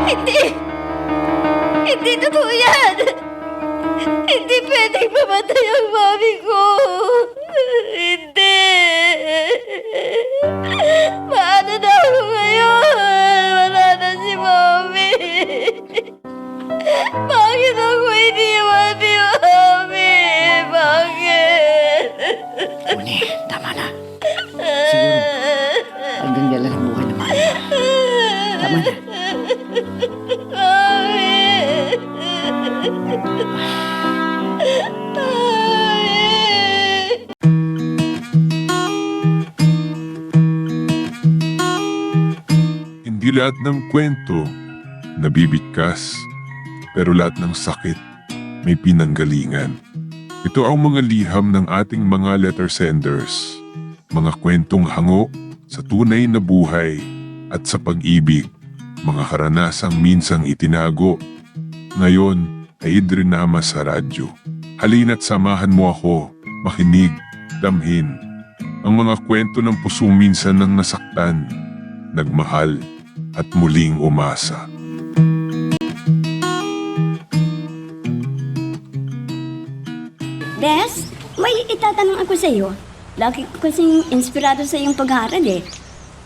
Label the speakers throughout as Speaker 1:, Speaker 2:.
Speaker 1: Hindi! Hindi totoo yan! Hindi pwedeng mamatay ang mami ko! Hindi! Paano na ako ngayon? Wala na si mami! Bakit ako iniwan ni mami? Bakit?
Speaker 2: Uni, tama na. Siguro, hanggang dyan lang ang buhay ng mami. Tama na.
Speaker 1: Mami!
Speaker 3: Hindi lahat ng kwento nabibigkas, pero lahat ng sakit may pinanggalingan. Ito ang mga liham ng ating mga letter senders, mga kwentong hango sa tunay na buhay at sa pag-ibig, mga karanasang minsang itinago. Ngayon ay idrinama sa radyo. Halina't samahan mo ako, makinig, damhin ang mga kwento ng pusong minsan nang nasaktan, nagmahal at muling umasa.
Speaker 4: Bes, may itatanong ako sa iyo. Lagi ko kasing inspirado sa iyong pag-aaral eh.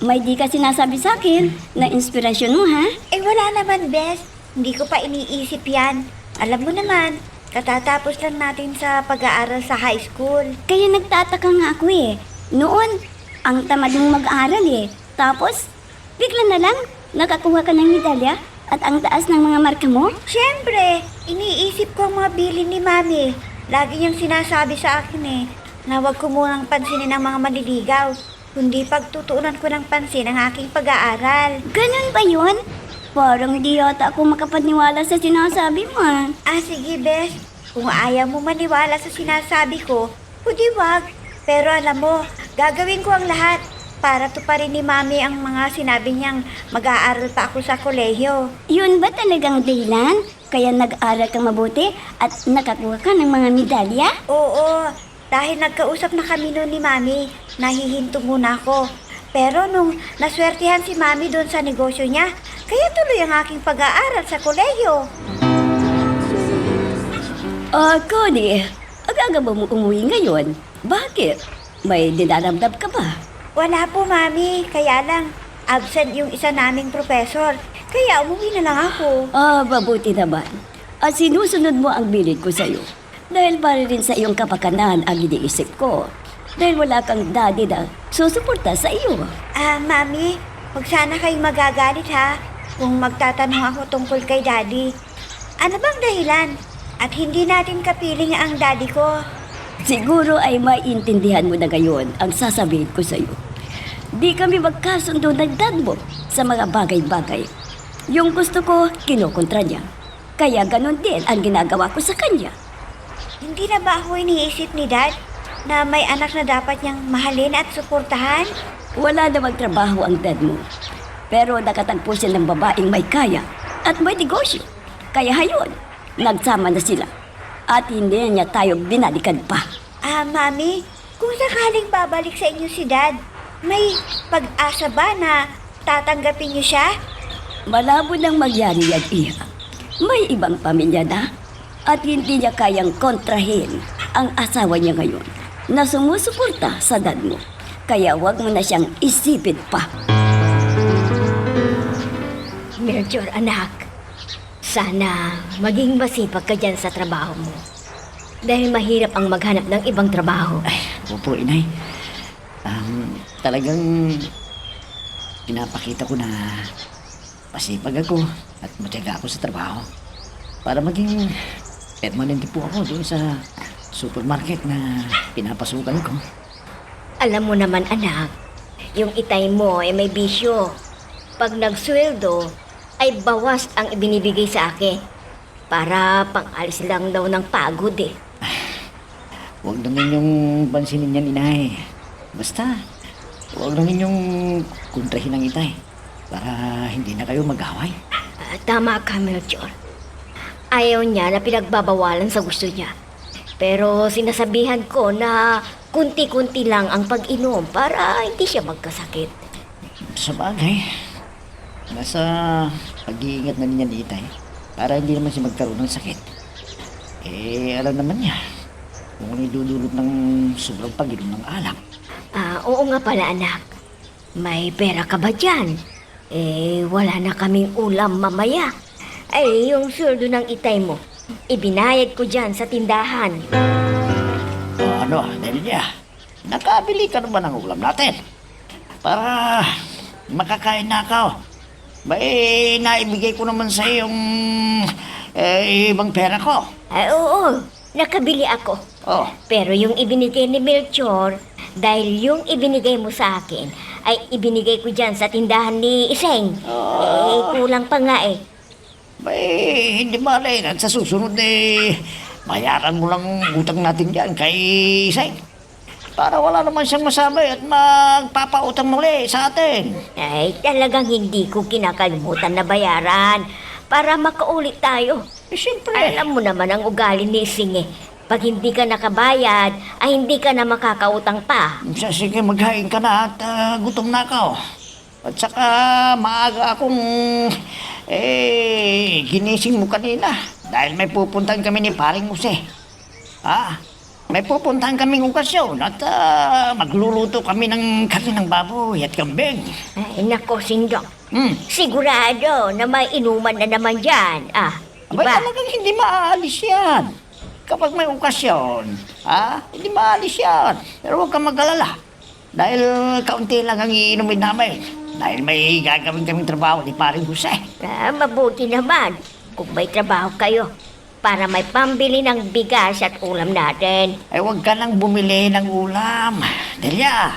Speaker 4: May di ka sinasabi sa akin na inspirasyon mo, ha?
Speaker 5: Wala naman, Bes. Hindi ko pa iniisip yan. Alam mo naman, katatapos lang natin sa pag-aaral sa high school.
Speaker 4: Kaya nagtataka nga ako eh. Noon, ang tamad mong mag-aaral eh. Tapos, bigla na lang, nakakuha ka ng medalya at ang taas ng mga marka mo.
Speaker 5: Siyempre, iniisip ko ang mga bilin ni Mami. Lagi niyang sinasabi sa akin eh, na huwag ko munang pansinin ang mga maliligaw, kundi pagtutuunan ko ng pansin ang aking pag-aaral.
Speaker 4: Ganun ba yun? Parang di yata ako makapaniwala sa sinasabi mo.
Speaker 5: Sige, Bes. Kung ayaw mo maniwala sa sinasabi ko, pwede wag. Pero alam mo, gagawin ko ang lahat para tuparin ni Mami ang mga sinabi niyang mag-aaral pa ako sa kolehiyo.
Speaker 4: Yun ba talagang dahilan? Kaya nag-aral kang mabuti at nakakuha ka ng mga medalya?
Speaker 5: Oo, dahil nagkausap na kami noon ni Mami, nahihinto muna ako. Pero nung naswertihan si Mami doon sa negosyo niya, kaya tuloy ang aking pag-aaral sa kolehiyo.
Speaker 4: Connie, agaga ba mo umuwi ngayon? Bakit? May dinaramdam ka ba?
Speaker 5: Wala po, Mami. Kaya lang, absent yung isa naming professor. Kaya umuwi na lang ako.
Speaker 4: Mabuti naman. At sinusunod mo ang bilid ko sa'yo. Dahil para rin sa iyong kapakanan ang iniisip ko. Dahil wala kang daddy na susuporta sa iyo.
Speaker 5: Mami, huwag sana kayong magagalit ha kung magtatanong ako tungkol kay Daddy. Ano bang dahilan? At hindi natin kapiling ang daddy ko.
Speaker 4: Siguro ay maiintindihan mo na ngayon ang sasabihin ko sa iyo. Di kami magkasundo ng dad mo sa mga bagay-bagay. Yung gusto ko, kinukontra niya. Kaya ganun din ang ginagawa ko sa kanya.
Speaker 5: Hindi na ba ako iniisip ni Dad na may anak na dapat niyang mahalin at suportahan?
Speaker 4: Wala namang trabaho ang dad mo. Pero nakatagpo siya ng babaeng may kaya at may negosyo. Kaya hayon, nagsama na sila. At hindi niya tayo binalikan pa.
Speaker 5: Mami, kung sakaling babalik sa inyo si Dad, may pag-asa ba na tatanggapin niyo siya?
Speaker 4: Malabo nang magyari yan, Iha. May ibang pamilya na at hindi niya kayang kontrahin ang asawa niya ngayon na sumusuporta sa dad mo. Kaya wag mo na siyang isipin pa.
Speaker 6: Melchor, anak, sana maging masipag ka dyan sa trabaho mo. Dahil mahirap ang maghanap ng ibang trabaho.
Speaker 2: Opo, inay. Talagang pinapakita ko na pasipag ako at matiyaga ako sa trabaho para maging permanente po ako doon sa supermarket na pinapasukan ko.
Speaker 6: Alam mo naman, anak, yung itay mo ay may bisyo. Pag nagsweldo, ay bawas ang ibinibigay sa akin para pang-alis lang daw ng pagod eh.
Speaker 2: Huwag na ninyong pansinin yan, inay. Basta, huwag na ninyong kontrahin ang itay para hindi na kayo mag-away.
Speaker 6: Tama ka, Melchor. Ayaw niya na pinagbabawalan sa gusto niya. Pero sinasabihan ko na kunti-kunti lang ang pag-inom para hindi siya magkasakit.
Speaker 2: Sa bagay, nasa pag-iingat na niya ni Itay para hindi naman siya magkaroon ng sakit. Alam naman niya kung ano idudulot ng sobrang pag-inom ng alak.
Speaker 6: Oo nga pala anak. May pera ka ba dyan? Wala na kaming ulam mamaya. Yung sweldo ng itay mo, ibinayad ko dyan sa tindahan.
Speaker 2: Ano, Delia? Nakabili ka naman ng ulam natin para makakain na ako. Naibigay ko naman sa yung ibang pera ko.
Speaker 6: Oo, nakabili ako.
Speaker 2: Oh,
Speaker 6: Pero yung ibinigay ni Melchor, dahil yung ibinigay mo sa akin, ay ibinigay ko dyan sa tindahan ni Iseng. Kulang pa nga eh.
Speaker 2: hindi malay. At sa susunod bayaran mo lang utang natin dyan kay Isay. Para wala naman siyang masabi at magpapautang muli sa atin.
Speaker 6: Ay, talagang hindi ko kinakalimutan na bayaran para makaulit tayo.
Speaker 2: Siyempre.
Speaker 6: Alam mo naman ang ugali ni Iseng eh. Pag hindi ka nakabayad, ay hindi ka na makakautang pa.
Speaker 2: Sige, maghain ka na at gutom na ako. At saka maaga akong ginising mo kanina dahil may pupuntahan kami ni Paring Jose. May pupuntahan kaming okasyon at magluluto kami ng karne ng baboy at kambing.
Speaker 6: Ay, nako, Singdong. Sigurado na may inuman na naman dyan.
Speaker 2: Abay,
Speaker 6: Diba?
Speaker 2: talagang hindi maaalis yan. Kapag may okasyon, hindi maalis yan. Pero huwag kang mag-alala. Dahil kaunti lang ang iinumin namin. Dahil may gagawin kaming trabaho ni Paring Jose.
Speaker 6: Mabuti naman kung may trabaho kayo para may pambili ng bigas at ulam natin.
Speaker 2: Ay, huwag ka nang bumili ng ulam. Delia,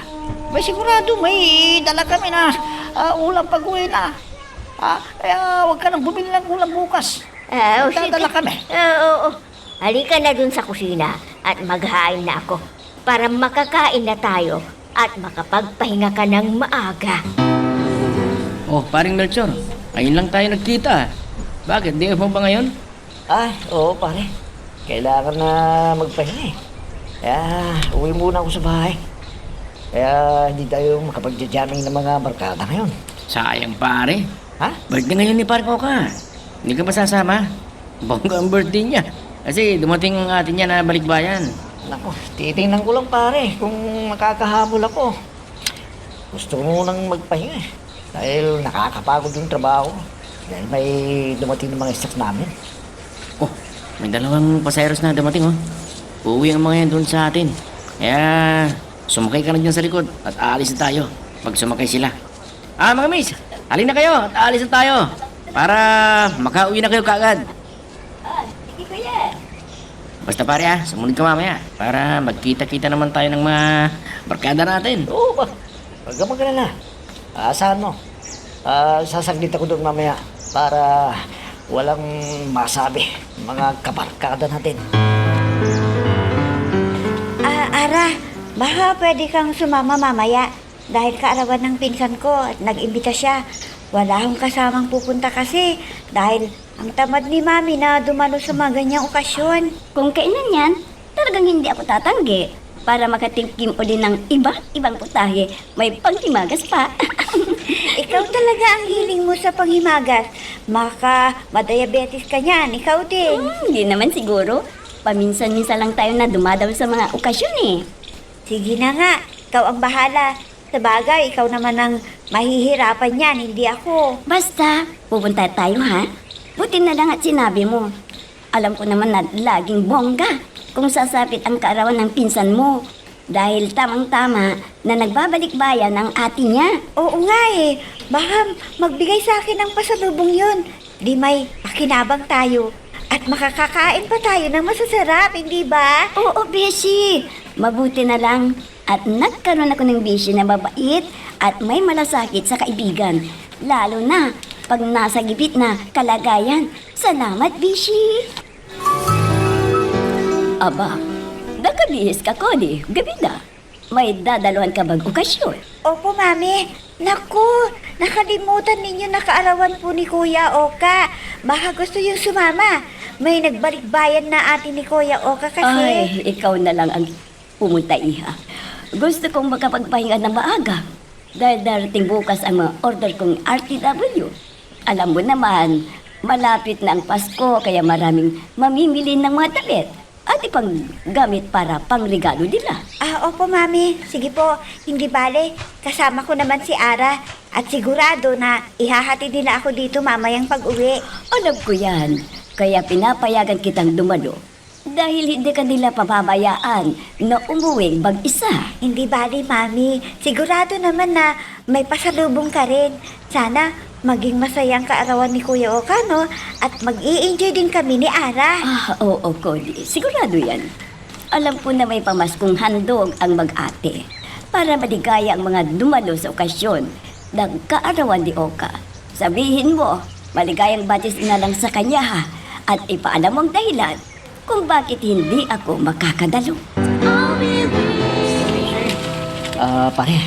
Speaker 2: may sigurado may dala kami na ulam pag-uwi na. Kaya huwag ka nang bumili ng ulam bukas. Dadala kami.
Speaker 6: Oo. Halika na dun sa kusina at maghain na ako para makakain na tayo at makapagpahinga ka ng maaga.
Speaker 7: Oh, paring Melchor, ayun lang tayo nagkita. Bakit? Di mo ba ngayon?
Speaker 2: Oo pare. Kailangan na magpahinga eh. Kaya uwi muna ako sa bahay. Kaya hindi tayo makapag-jamming ng mga barkada ngayon.
Speaker 7: Sayang pare.
Speaker 2: Ha?
Speaker 7: Birthday ngayon ni Paring Oka. Hindi ka ba sasama? Bongga ang birthday niya. Kasi dumating ang atin niya na balikbayan.
Speaker 2: Naku, titingnan ko lang pare kung makakahabol ako. Gusto ko munang magpahinga eh. Dahil nakakapagod yung trabaho. Dahil may dumating ng mga stocks namin.
Speaker 7: Oh, may dalawang pasayeros na dumating oh. Uuwi ang mga yan doon sa atin. Kaya sumakay ka na dyan sa likod at aalis na tayo pag sumakay sila. Mga miss, halin na kayo at aalis na tayo para makauwi na kayo kaagad. Basta pare sumunod ka mamaya para magkita-kita naman tayo ng mga barkada natin.
Speaker 2: Oo ba? Huwag ka magalala. Asahan mo. Sasaglit ako doon mamaya para walang masabi mga kabarkada natin.
Speaker 5: Ara, baka pwede kang sumama mamaya dahil kaarawan ng pinsan ko at nag-imbita siya. Wala akong kasamang pupunta kasi dahil ang tamad ni Mami na dumalo sa mga ganyang okasyon.
Speaker 4: Kung kailan yan, talagang hindi ako tatanggi para makatikim uli ng ibang putahe. May panghimagas pa.
Speaker 5: Ikaw talaga ang hiling mo sa panghimagas. Madiabetes ka niyan, ikaw din.
Speaker 4: Hindi naman siguro. Paminsan-minsan lang tayo na dumadaw sa mga okasyon eh.
Speaker 5: Sige na nga, ikaw ang bahala. Sa bagay, ikaw naman ang mahihirapan niyan, hindi ako.
Speaker 4: Basta, pupunta tayo ha. Buti na lang at sinabi mo. Alam ko naman na laging bongga kung sasapit ang kaarawan ng pinsan mo. Dahil tamang-tama na nagbabalik bayan ang ate niya.
Speaker 5: Oo nga eh, baka magbigay sa akin ng pasalubong yun. Di may pakinabang tayo at makakakain pa tayo ng masasarap, hindi ba?
Speaker 4: Oo, Beshi. Mabuti na lang. At nagkaroon ako ng Beshi na mabait at may malasakit sa kaibigan. Lalo na pag nasa gipit na kalagayan. Salamat, Beshi. Aba, nakabihis ka ko di. Gabi na. May dadaluhan ka bang okasyon?
Speaker 5: Opo, Mami. Naku, nakalimutan ninyo na kaarawan po ni Kuya Oka. Baka gusto yung sumama. May nagbalik bayan na ate ni Kuya Oka kasi.
Speaker 4: Ay, ikaw na lang ang pumunta, Iha. Gusto kong makapagpahinga ng maaga. Dahil darating bukas ang mga order kong RTW. Alam mo naman, malapit na ang Pasko kaya maraming mamimili ng mga damit at ipang gamit para pangregalo nila.
Speaker 5: Opo, Mami. Sige po, hindi bale. Kasama ko naman si Ara at sigurado na ihahatid nila ako dito mamayang pag-uwi.
Speaker 4: Alam ko yan, kaya pinapayagan kitang dumalo dahil hindi ka nila pababayaan na umuwi mag-isa.
Speaker 5: Hindi bale, Mami. Sigurado naman na may pasalubong ka rin. Sana maging masayang kaarawan ni Kuya Oka, no? At mag-i-enjoy din kami ni Ara.
Speaker 4: Oo, Cody. Sigurado yan. Alam ko na may pamaskong handog ang mag-ate para maligaya ang mga dumalo sa okasyon ng kaarawan ni Oka. Sabihin mo, maligayang batis na lang sa kanya ha, at ipaalam mo ang dahilan kung bakit hindi ako makakadalo.
Speaker 2: Pare,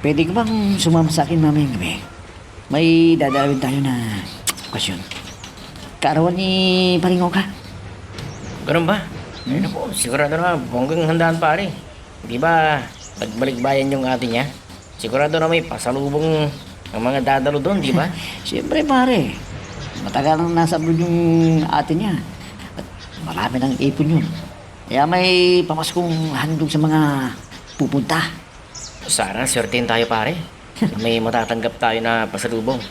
Speaker 2: pwede ka bang sumama sa akin mamayang gabi? May dadalawin tayo na okasyon. Kaarawan ni Paringo ka.
Speaker 7: Ganun ba? Ay naku, sigurado na bonggang handaan pare. Di ba, nagbalikbayan yung ate niya? Sigurado na may pasalubong ang mga dadalo doon, di ba?
Speaker 2: Siyempre pare, matagal nang nasa abroad yung ate niya. At marami ng ipon yun. Kaya may pamaskong handog sa mga pupunta.
Speaker 7: Sana swertein tayo pare. May matatanggap tayo na pasalubong.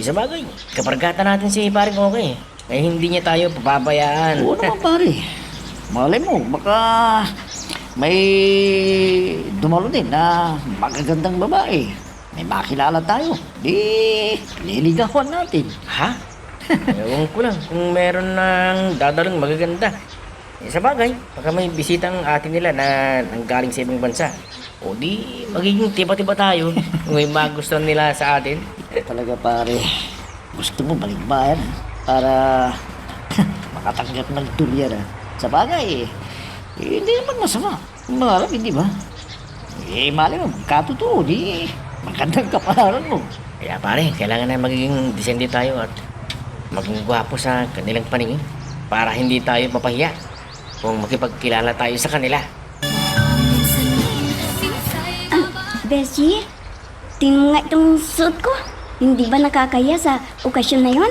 Speaker 7: Sa bagay, kapargata natin si paring okay. Eh hindi niya tayo pababayaan.
Speaker 2: Oo naman pare. Malay mo, baka may dumalo din na magagandang babae. May makilala tayo. Di, liligawan natin.
Speaker 7: Ha? Ewan ko lang kung meron ng dadalong magaganda. Sa bagay, baka may bisitang ate nila na nanggaling sa ibang bansa. O di, magiging tiba-tiba tayo kung may magustuhan nila sa atin.
Speaker 2: Talaga pare, gusto mo balikbayan para makatanggap ng tulyan. Sa bagay, hindi naman masama. Malam, hindi ba? Mali mo, katotoo, di magandang kapalaran mo.
Speaker 7: Kaya pare, kailangan na magiging desende tayo at maging gwapo sa kanilang paningin para hindi tayo mapahiya kung makipagkilala tayo sa kanila.
Speaker 4: Beshi, tingnan mo nga itong suot ko. Hindi ba nakakaya sa okasyon na yon?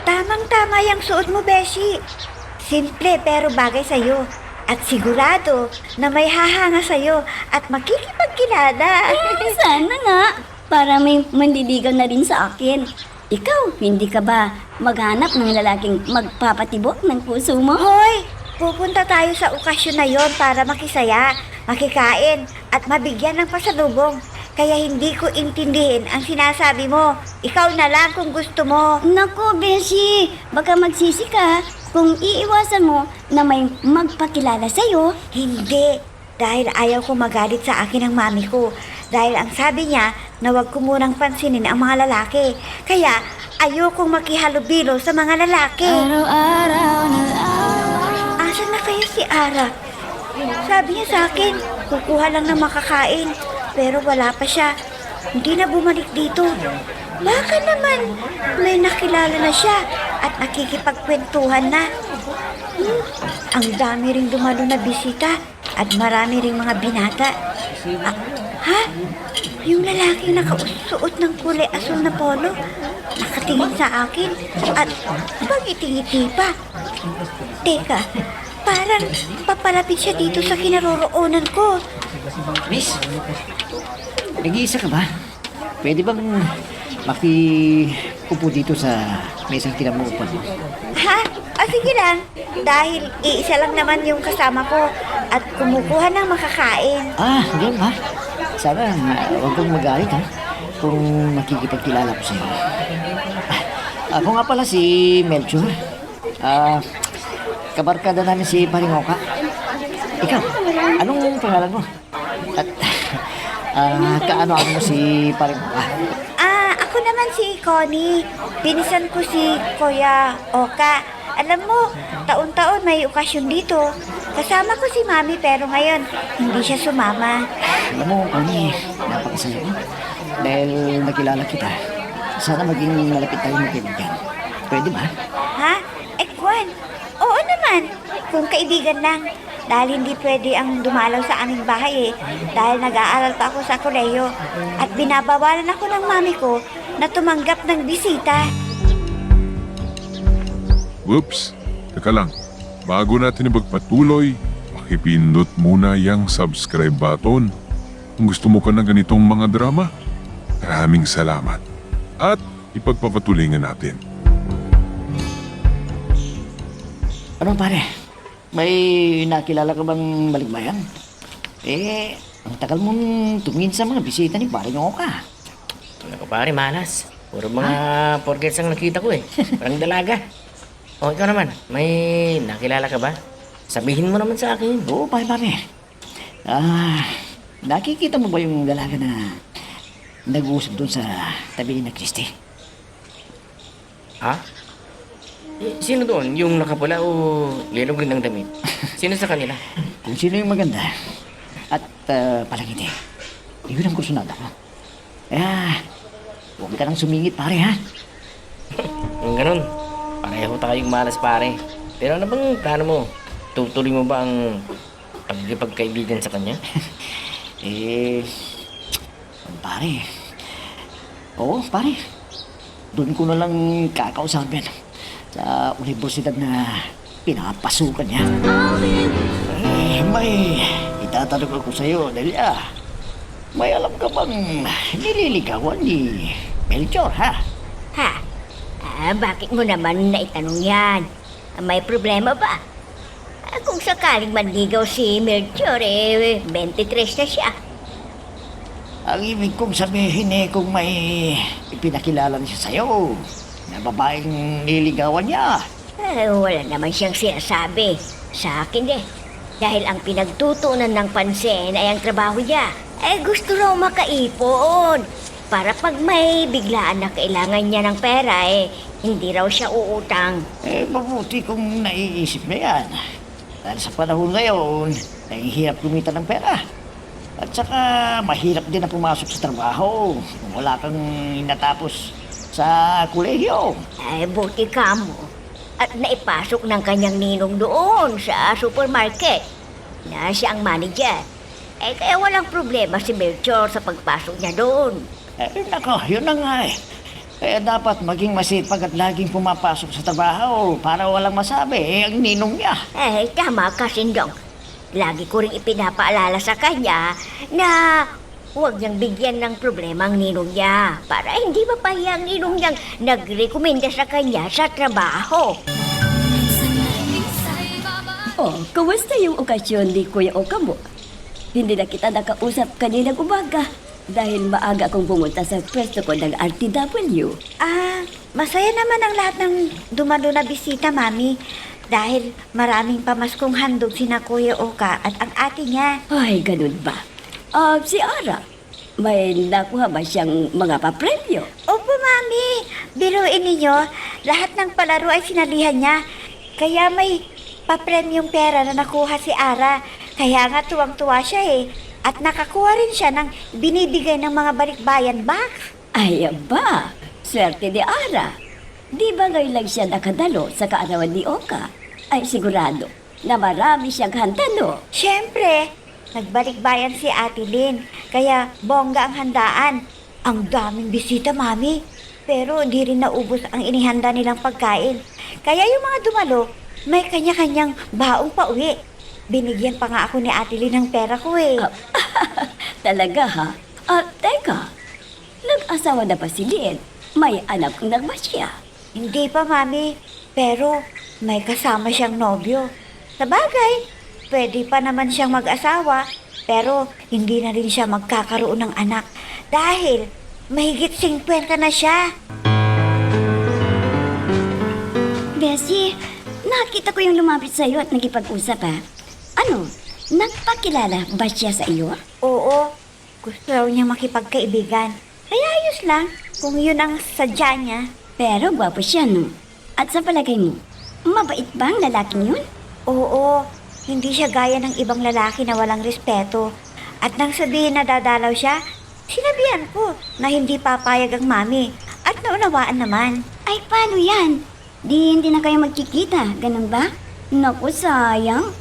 Speaker 5: Tamang-tama yung suot mo, Beshi. Simple pero bagay sa'yo. At sigurado na may hahanga sa'yo at makikipagkilala.
Speaker 4: Sana nga, para may manliligaw na rin sa akin. Ikaw, hindi ka ba maghanap ng lalaking magpapatibok ng puso mo?
Speaker 5: Hoy! Pupunta tayo sa okasyon na yon para makisaya, makikain, at mabigyan ng pasalubong. Kaya hindi ko intindihin ang sinasabi mo. Ikaw na lang kung gusto mo.
Speaker 4: Naku, Beshi, baka magsisi ka kung iiwasan mo na may magpakilala sa'yo.
Speaker 5: Hindi, dahil ayaw ko magalit sa akin ng mami ko. Dahil ang sabi niya na wag ko munang pansinin ang mga lalaki. Kaya ayokong makihalubilo sa mga lalaki.
Speaker 4: Araw-araw na
Speaker 5: Asan na kaya si Ara? Sabi niya sa akin, kukuha lang ng makakain. Pero wala pa siya. Hindi na bumalik dito. Baka naman may nakilala na siya at nakikipagkwentuhan na. Ang dami ring dumalo na bisita at marami ring mga binata. Ha? Yung lalaking nakasuot ng kulay asul na polo, nakatingin sa akin at pag-itingiti pa. Teka, parang papalapit siya dito sa kinaroroonan ko.
Speaker 2: Miss, nag-iisa ka ba? Pwede bang makiupo dito sa mesang kinamuupan mo?
Speaker 5: Ha? Sige lang. Dahil iisa lang naman yung kasama ko at kumukuha ng makakain.
Speaker 2: Ganun ba? Sana huwag kang magalit ha kung makikipagkilala ko sa'yo. Ako nga pala si Melchor. Kabarkada namin si Paringoka. Ikaw, anong pangalan mo? At kaano-ano mo si Paringoka?
Speaker 5: Ako naman si Connie. Pinisan ko si Kuya Oka. Alam mo, taon-taon may okasyon dito. Kasama ko si Mami pero ngayon hindi siya sumama.
Speaker 2: Alam mo, Connie, napakasaya ko. Dahil nakilala kita. Sana maging malapit tayo magkaibigan. Pwede ba?
Speaker 5: Ha? Kwan? Oo naman. Kung kaibigan lang. Dahil hindi pwede ang dumalaw sa aming bahay dahil nag-aaral pa ako sa kolehiyo. At binabawalan ako ng mami ko na tumanggap ng bisita.
Speaker 3: Whoops! Teka lang, bago natin ipagpatuloy, pakipindot muna yung subscribe button. Kung gusto mo ka ng ganitong mga drama, maraming salamat. At ipagpapatuloy nga natin.
Speaker 2: Ano pare? May nakilala ka bang balikbayan? Ang tagal mong tumingin sa mga bisita ni pare ng Oka.
Speaker 7: Ako pare, malas. Puro mga porkets ang nakita ko eh. Parang dalaga. O, ikaw naman, may nakilala ka ba? Sabihin mo naman sa akin.
Speaker 2: Oo, pare. Nakikita mo ba yung dalaga na nag-uusap doon sa tabi ni Christy?
Speaker 7: Ha? Sino doon? Yung nakapula o lilog rin ng damit? Sino sa kanila?
Speaker 2: Kung sino yung maganda at palangiti, yun ang kursunada ko. Huwag ka nang sumingit, pare, ha?
Speaker 7: Yung ganun. Pareho tayong malas pare. Pero ano bang plano mo? Tutuloy mo ba ang pagkipagkaibigan sa kanya?
Speaker 2: Pare. Oo, pare. Doon ko na lang kakausapin sa universidad na pinapasukan niya. May itatanong ako sa'yo, Delia. May alam ka bang nililigawan ni Melchor, ha?
Speaker 6: Ha? Bakit mo naman naitanong yan? May problema ba? Kung sakaling manligaw si Melchor, 23 na siya.
Speaker 2: Ang ibig kong sabihin kung may ipinakilala niya sa'yo na babaeng nililigawan niya.
Speaker 6: Wala naman siyang sinasabi sa akin Dahil ang pinagtutunan ng pansin ay ang trabaho niya. Gusto raw makaipon. Para pag may biglaan na kailangan niya ng pera, hindi raw siya uutang.
Speaker 2: Mabuti kung naiisip na yan. Dahil sa panahon ngayon, nahihirap kumita ng pera. At saka mahirap din na pumasok sa trabaho kung wala kang natapos sa kolehiyo.
Speaker 6: Buti ka mo. At naipasok ng kanyang ninong doon sa supermarket na siya ang manager. Kaya walang problema si Melchor sa pagpasok niya doon.
Speaker 2: Nako, yun na nga Kaya dapat maging masipag at laging pumapasok sa trabaho para walang masabi ang ninong niya.
Speaker 6: Tama ka, Sindong. Lagi ko rin ipinapaalala sa kanya na huwag niyang bigyan ng problema ang ninong niya para hindi mapahiya ang ninong niyang nagrekomenda sa kanya sa trabaho.
Speaker 4: Kumusta yung okasyon ni Kuya Oka mo? Hindi na kita nakausap kaninang umaga dahil maaga akong pumunta sa pwesto ko ng RTW.
Speaker 5: Masaya naman ang lahat ng dumalo na bisita, Mami. Dahil maraming pamaskong handog sina Kuya Oka at ang ate niya.
Speaker 4: Ay, ganun ba? Si Ara, may nakuha ba siyang mga papremyo?
Speaker 5: Opo, Mami. Biruin ninyo, lahat ng palaro ay sinalihan niya. Kaya may papremyong pera na nakuha si Ara. Kaya nga tuwang-tuwa siya At nakakuha rin siya ng binibigay ng mga balikbayan box.
Speaker 4: Ay, aba, swerte ni Ara. Di ba ngayon lang siya nakadalo sa kaarawan ni Oka? Ay, sigurado na marami siyang handa, no?
Speaker 5: Siyempre, nagbalikbayan si Ate Lynn. Kaya bongga ang handaan. Ang daming bisita, Mami. Pero di rin naubos ang inihanda nilang pagkain. Kaya yung mga dumalo, may kanya-kanyang baong pauwi. Binigyan pa nga ako ni Ate Lynn ng pera ko
Speaker 4: Talaga, ha? Teka, nag-asawa na ba si Lynn? May anak na ba siya?
Speaker 5: Hindi pa, Mami. Pero may kasama siyang nobyo. Sa bagay, pwede pa naman siyang mag-asawa. Pero hindi na rin siya magkakaroon ng anak. Dahil mahigit 50 na siya.
Speaker 4: Bessie, nakita ko yung lumapit sa'yo at nagipag-usap, ha? Ano, nagpakilala ba siya sa iyo?
Speaker 5: Oo, gusto raw niya makipagkaibigan. Kaya ayos lang kung yun ang sadya niya.
Speaker 4: Pero gwapo siya, no? At sa palagay mo, mabait ba ang lalaking yun?
Speaker 5: Oo, hindi siya gaya ng ibang lalaki na walang respeto. At nang sabihin na dadalaw siya, sinabihan ko na hindi papayag ang mami. At naunawaan naman.
Speaker 4: Ay, paano yan? Hindi na kayo magkikita, ganun ba? Naku, sayang.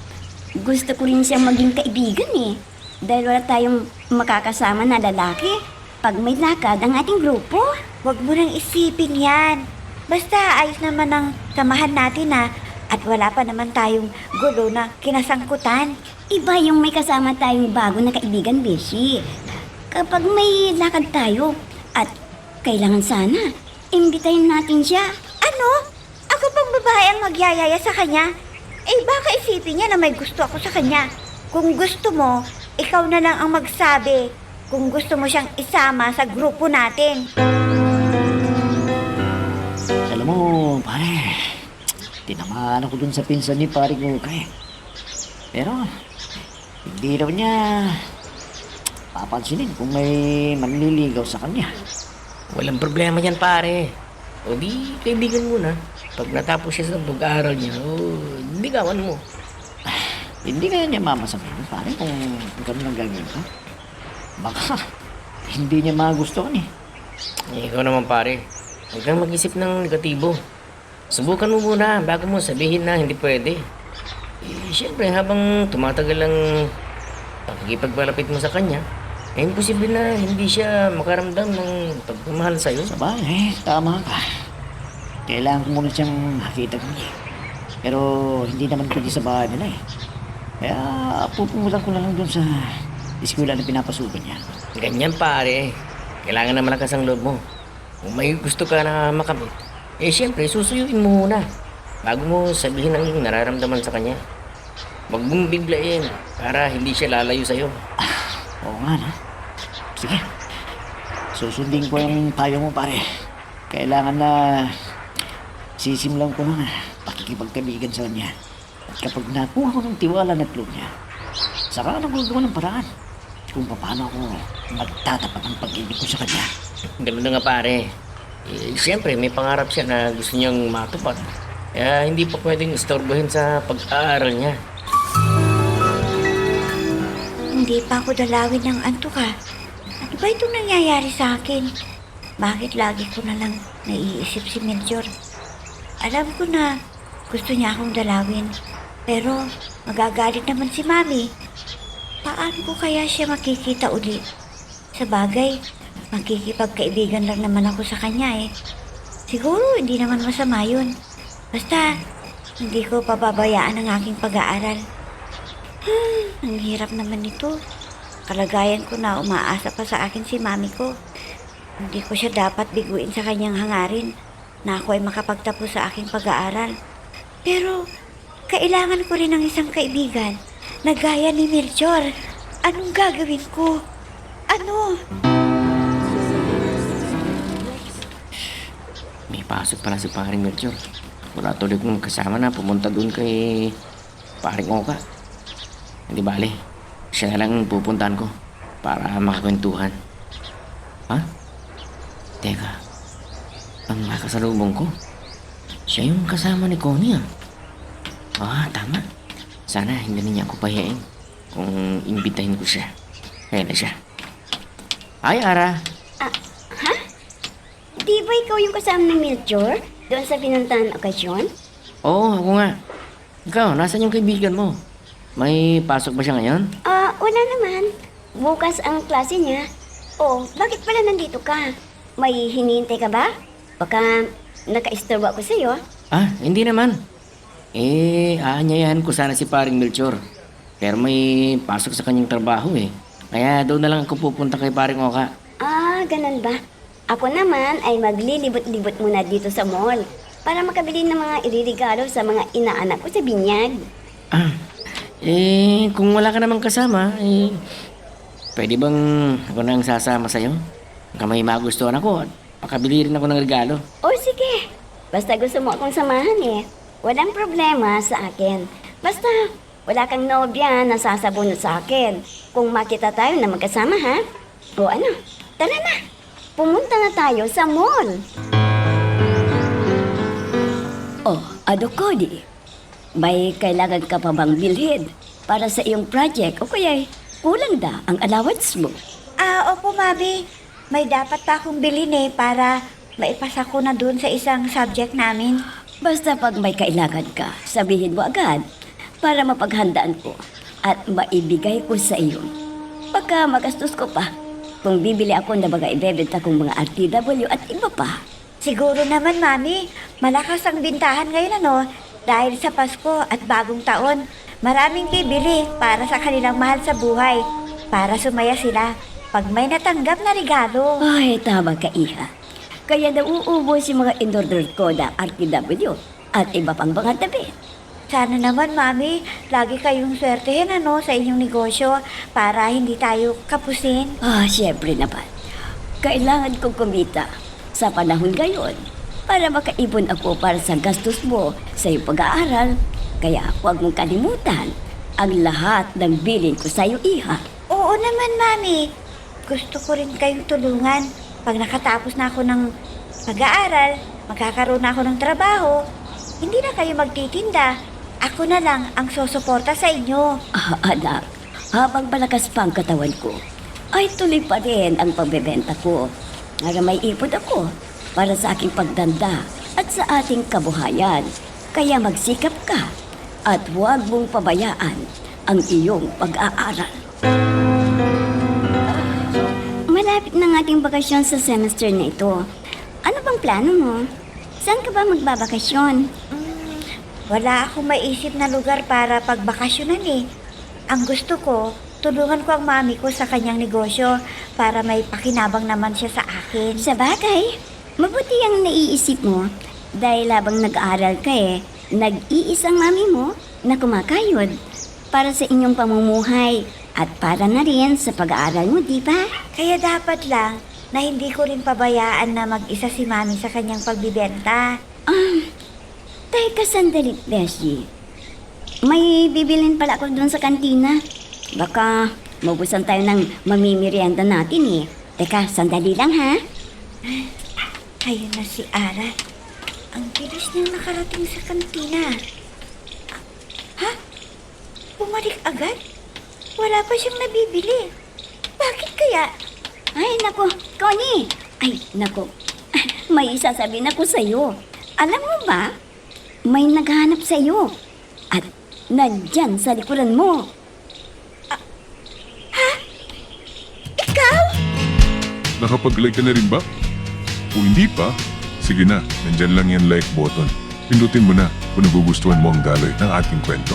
Speaker 4: Gusto ko rin siyang maging kaibigan Dahil wala tayong makakasama na lalaki pag may lakad ang ating grupo.
Speaker 5: Huwag mo nang isipin yan. Basta ayos naman ang samahan natin ha. At wala pa naman tayong gulo na kinasangkutan.
Speaker 4: Iba yung may kasama tayong bago na kaibigan, Beshi. Kapag may lakad tayo at kailangan sana, imbitahin natin siya.
Speaker 5: Ano? Ako pang babae ang magyayaya sa kanya? Eh baka isipin niya na may gusto ako sa kanya. Kung gusto mo, ikaw na lang ang magsabi kung gusto mo siyang isama sa grupo natin.
Speaker 2: Alam mo, pare, tinamaan ako dun sa pinsan ni pare ko kaya. Pero, hindi daw niya papansinin kung may manliligaw sa kanya.
Speaker 7: Walang problema yan, pare. O di, kaibigan mo na. Pag natapos siya sa pag-aaral niya, ligawan mo.
Speaker 2: Hindi kaya niya mamasabihin, pare, kung ganun ang gagawin ko. Baka, hindi niya magustuhan eh.
Speaker 7: Ikaw naman, pare. Huwag kang mag-isip ng negatibo. Subukan mo muna bago mo sabihin na hindi pwede. Siyempre, habang tumatagal ang pakikipagpalapit mo sa kanya, imposible na hindi siya makaramdam ng pagmamahal sa'yo.
Speaker 2: Sabagay, tama ka. Kailangan ko muna siyang makita ko niya. Pero hindi naman pwede sa bahay nila eh. Kaya pupungutan ko na lang dun sa eskwela na pinapasukan niya.
Speaker 7: Ganyan, pare. Kailangan na malakas ang loob mo. Kung may gusto ka na makamit, siyempre, susuyuin mo muna bago mo sabihin ang nararamdaman sa kanya. Huwag mong biglain para hindi siya lalayo sa'yo.
Speaker 2: Oo nga na. Sige. Susundin ko yung payo mo, pare. Kailangan na sisimulan ko na pakikipagkaibigan sa kanya. At kapag nakuha ko ng tiwala na loob niya, saka na gagawa ng paraan kung paano ako magtatapat ang pag-ibig ko sa kanya.
Speaker 7: Ganun na nga, pare. Siyempre, may pangarap siya na gusto niyang matupad. Kaya hindi pa pwedeng istorbohin sa pag-aaral niya.
Speaker 5: Hindi pa ako dalawin ng antok ha. Ano ba itong nangyayari sa akin? Bakit lagi ko na lang naiisip si Melchor? Alam ko na gusto niya akong dalawin. Pero magagalit naman si Mami. Paano ko kaya siya makikita uli? Sa bagay, makikipagkaibigan lang naman ako sa kanya eh. Siguro hindi naman masama yun. Basta, hindi ko pababayaan ang aking pag-aaral. Ang hirap naman nito. Kalagayan ko na umaasa pa sa akin si Mami ko. Hindi ko siya dapat biguin sa kanyang hangarin na ako ay makapagtapos sa aking pag-aaral. Pero, kailangan ko rin ng isang kaibigan na gaya ni Melchor. Anong gagawin ko? Ano?
Speaker 7: May pasok pala si paring Melchor. Wala tuloy kong kasama na pumunta doon kay paring Oka. Hindi bale, siya na lang pupuntahan ko para makakwentuhan. Ha? Teka, ang makasalubong ko, siya yung kasama ni Connie ah. Tama. Sana hindi na niya ako pahiyain kung imbitahin ko siya. Kaya na siya. Ay, Ara.
Speaker 4: Di ba ikaw yung kasama ng Melchor doon sa pinuntahan okasyon?
Speaker 7: Oo, ako nga. Ikaw, nasan yung kaibigan mo? May pasok ba siya ngayon?
Speaker 4: Wala naman. Bukas ang klase niya. Oh, bakit pala nandito ka? May hinihintay ka ba? Baka naka-istorbo ako sa'yo.
Speaker 7: Hindi naman. Aanyayahan ko sana si paring Melchor. Pero may pasok sa kanyang trabaho eh. Kaya doon na lang ako pupunta kay paring Oka.
Speaker 4: Ganun ba? Ako naman ay maglilibot-libot muna dito sa mall para makabili ng mga iririgalo sa mga inaanak ko sa binyag.
Speaker 7: Kung wala ka namang kasama, pwede bang ako nang sasama sa'yo? Baka may magustuhan ako at pakabili rin ako ng regalo.
Speaker 4: Sige. Basta gusto mo akong samahan eh. Walang problema sa akin. Basta wala kang nobya na sasabunod sa akin. Kung makita tayo na magkasama ha? Tara na. Pumunta na tayo sa mall. Cody. May kailangan ka pa bang bilhin para sa iyong project o kaya kulang da ang allowance mo?
Speaker 5: Opo, Mami. May dapat pa akong bilhin eh para maipasa ko na dun sa isang subject namin.
Speaker 4: Basta pag may kailangan ka, sabihin mo agad para mapaghandaan ko at maibigay ko sa iyo. Pagka magastos ko pa, kung bibili ako na mga ibebenta kong mga RTW at iba pa,
Speaker 5: Siguro naman, Mami, malakas ang bintahan ngayon ano, dahil sa Pasko at Bagong Taon. Maraming bibili para sa kanilang mahal sa buhay, para sumaya sila pag may natanggap na regalo.
Speaker 4: Ay, tama ka, Iha. Kaya nauubos yung mga in-order ko na RTW at iba pang mga damit.
Speaker 5: Sana naman, Mami, lagi kayong swertehin ano, sa inyong negosyo para hindi tayo kapusin.
Speaker 4: Siyempre naman. Kailangan kong kumita sa panahon ngayon para makaipon ako para sa gastos mo sa iyong pag-aaral. Kaya huwag mong kalimutan ang lahat ng bilin ko sa iyo, Iha.
Speaker 5: Oo naman, Mami. Gusto ko rin kayong tulungan. Pag nakatapos na ako ng pag-aaral, magkakaroon na ako ng trabaho, hindi na kayo magtitinda. Ako na lang ang susuporta sa inyo.
Speaker 4: Anak, habang malakas pa ang katawan ko, ay tuloy pa rin ang pagbebenta ko. Para may ipon ako para sa aking pagtanda at sa ating kabuhayan. Kaya magsikap ka at huwag mong pabayaan ang iyong pag-aaral. Malapit na ang ating bakasyon sa semester na ito. Ano bang plano mo? Saan ka ba magbabakasyon?
Speaker 5: Wala akong maisip na lugar para pagbakasyonan eh. Ang gusto ko, tulungan ko ang mami ko sa kanyang negosyo para may pakinabang naman siya sa akin.
Speaker 4: Sa bagay, mabuti ang naiisip mo dahil habang nag-aaral ka nag-iisang mami mo na kumakayod para sa inyong pamumuhay at para na rin sa pag-aaral mo, di ba?
Speaker 5: Kaya dapat lang na hindi ko rin pabayaan na mag-isa si mami sa kanyang pagbibenta.
Speaker 4: Teka sandali, Beshi. May bibilin pala ako dun sa kantina. Baka maubusan tayo ng mamimirienda natin eh. Teka, sandali lang ha.
Speaker 5: Ayun na si Ara. Ang bilis niyang nakarating sa kantina. Ha? Bumalik agad? Wala pa siyang nabibili. Bakit kaya?
Speaker 4: Ay, nako, Connie. Ay, nako. May isasabihin ako sa'yo. Alam mo ba, may naghahanap sa'yo. At nandyan sa likuran mo.
Speaker 5: Ikaw?
Speaker 3: Nakapag-like ka na rin ba? Kung hindi pa, sige na, nandyan lang yan like button. Pindutin mo na kung nagugustuhan mo ang daloy ng ating kwento.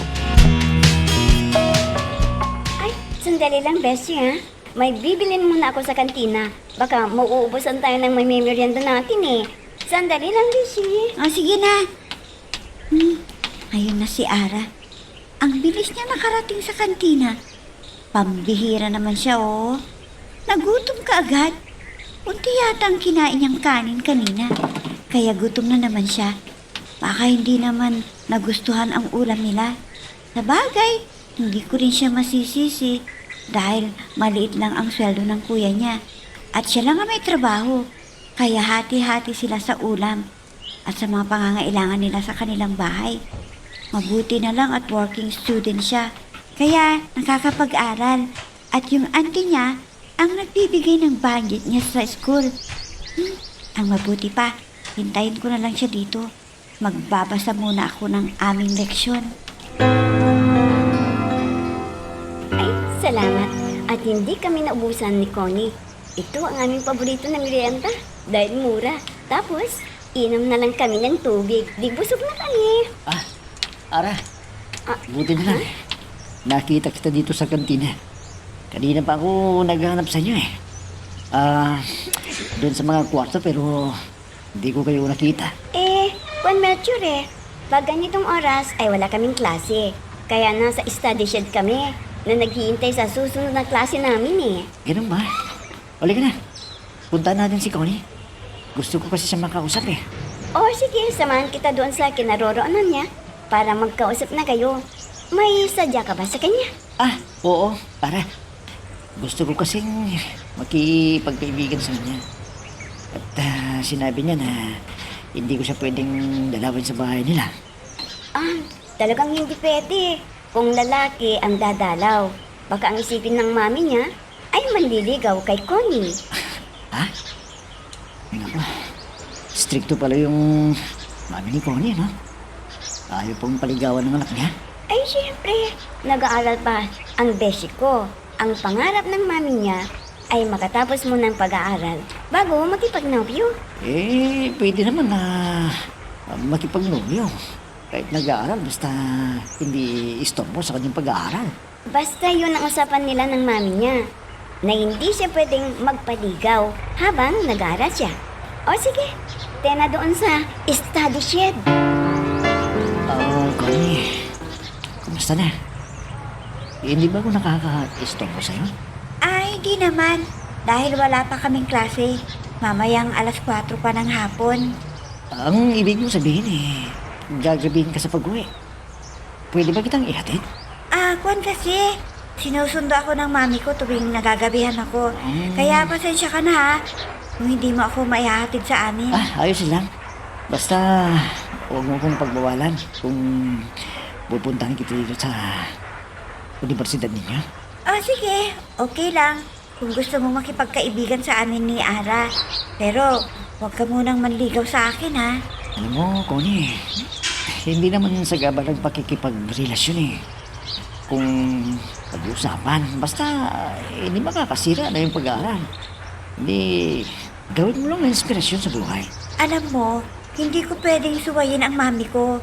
Speaker 4: Ay, sandali lang, Bessie, ha? May bibilin muna ako sa kantina. Baka mauubusan tayo ng may merienda natin eh. Sandali lang, Bessie.
Speaker 5: Sige na. Ayun na si Ara. Ang bilis niya nakarating sa kantina. Pambihira naman siya, oh. Nagutom ka agad. Unti yata ang kinain niyang kanin kanina. Kaya gutom na naman siya. Baka hindi naman nagustuhan ang ulam nila. Sa bagay, hindi ko rin siya masisisi dahil maliit lang ang sweldo ng kuya niya. At siya lang ang may trabaho. Kaya hati-hati sila sa ulam at sa mga pangangailangan nila sa kanilang bahay. Mabuti na lang at working student siya. Kaya nakakapag-aral. At yung auntie niya ang nagbibigay ng budget niya sa school. Ang mabuti pa, hintayin ko na lang siya dito. Magbabasa muna ako ng aming leksyon.
Speaker 4: Ay, salamat. At hindi kami naubusan ni Connie. Ito ang aming paborito na merienda dahil mura. Tapos, inom na lang kami ng tubig. Di busog na kami.
Speaker 2: Ara, buti na lang. Nakita kita dito sa kantina. Kanina pa ako naghahanap sa inyo eh. Doon sa mga kwarto pero hindi ko kayo nakita.
Speaker 4: Juan Melchor pag ganitong oras ay wala kaming klase. Kaya nasa study shed kami na naghihintay sa susunod na klase namin eh.
Speaker 2: Ganun ba? Uli ka na. Puntahan natin si Connie. Gusto ko kasi siya makausap eh.
Speaker 4: O sige, samahan kita doon sa kinaroroonan niya para magkausap na kayo. May sadya ka ba sa kanya?
Speaker 2: Oo. Para. Gusto ko kasing makipagkaibigan sa kanya. At sinabi niya na hindi ko siya pwedeng dalawin sa bahay nila.
Speaker 4: Talagang hindi pwede. Kung lalaki ang dadalaw, baka ang isipin ng mami niya ay manliligaw kay Connie.
Speaker 2: Naku, stricto pala yung mami ni Connie, no? Ayaw pong paligawan ng anak niya.
Speaker 4: Ay, siyempre, nag-aaral pa ang beshi ko. Ang pangarap ng mami niya ay makatapos mo ng pag-aaral
Speaker 6: bago makipagnobyo.
Speaker 2: Pwede naman na makipagnobyo. Kahit nag-aaral, basta hindi istorbo sa kanyang pag-aaral.
Speaker 6: Basta yun ang usapan nila ng mami niya, na hindi siya pwedeng magpaligaw habang nag-aaral siya. O sige, tena doon sa study shed.
Speaker 2: Connie, kumusta na? Hindi ba ako nakaka-istorbo sa'yo?
Speaker 5: Ay, hindi naman. Dahil wala pa kaming klase. Mamayang 4:00 pa ng hapon.
Speaker 2: Ang ibig mo sabihin gagabihin ka sa pag-uwi. Pwede ba kitang ihatid?
Speaker 5: Kwan kasi. Sinusundo ako ng mami ko tuwing nagagabihan ako. Kaya pasensya ka na ha. Kung hindi mo ako maihatid sa amin.
Speaker 2: Ayos lang. Basta, huwag mo kong pagbawalan kung pupuntahan kita dito sa universidad ninyo.
Speaker 5: Sige. Okay lang. Kung gusto mo makipagkaibigan sa amin ni Ara. Pero, huwag ka munang manligaw sa akin ha.
Speaker 2: Alam mo, Connie, hindi naman sagabal ang pakikipagrelasyon Kung pag-uusapan, basta hindi makakasira na yung pag-aaral. Hindi, gawin mo lang ng inspirasyon sa buhay.
Speaker 5: Alam mo, hindi ko pwedeng suwayin ang mami ko.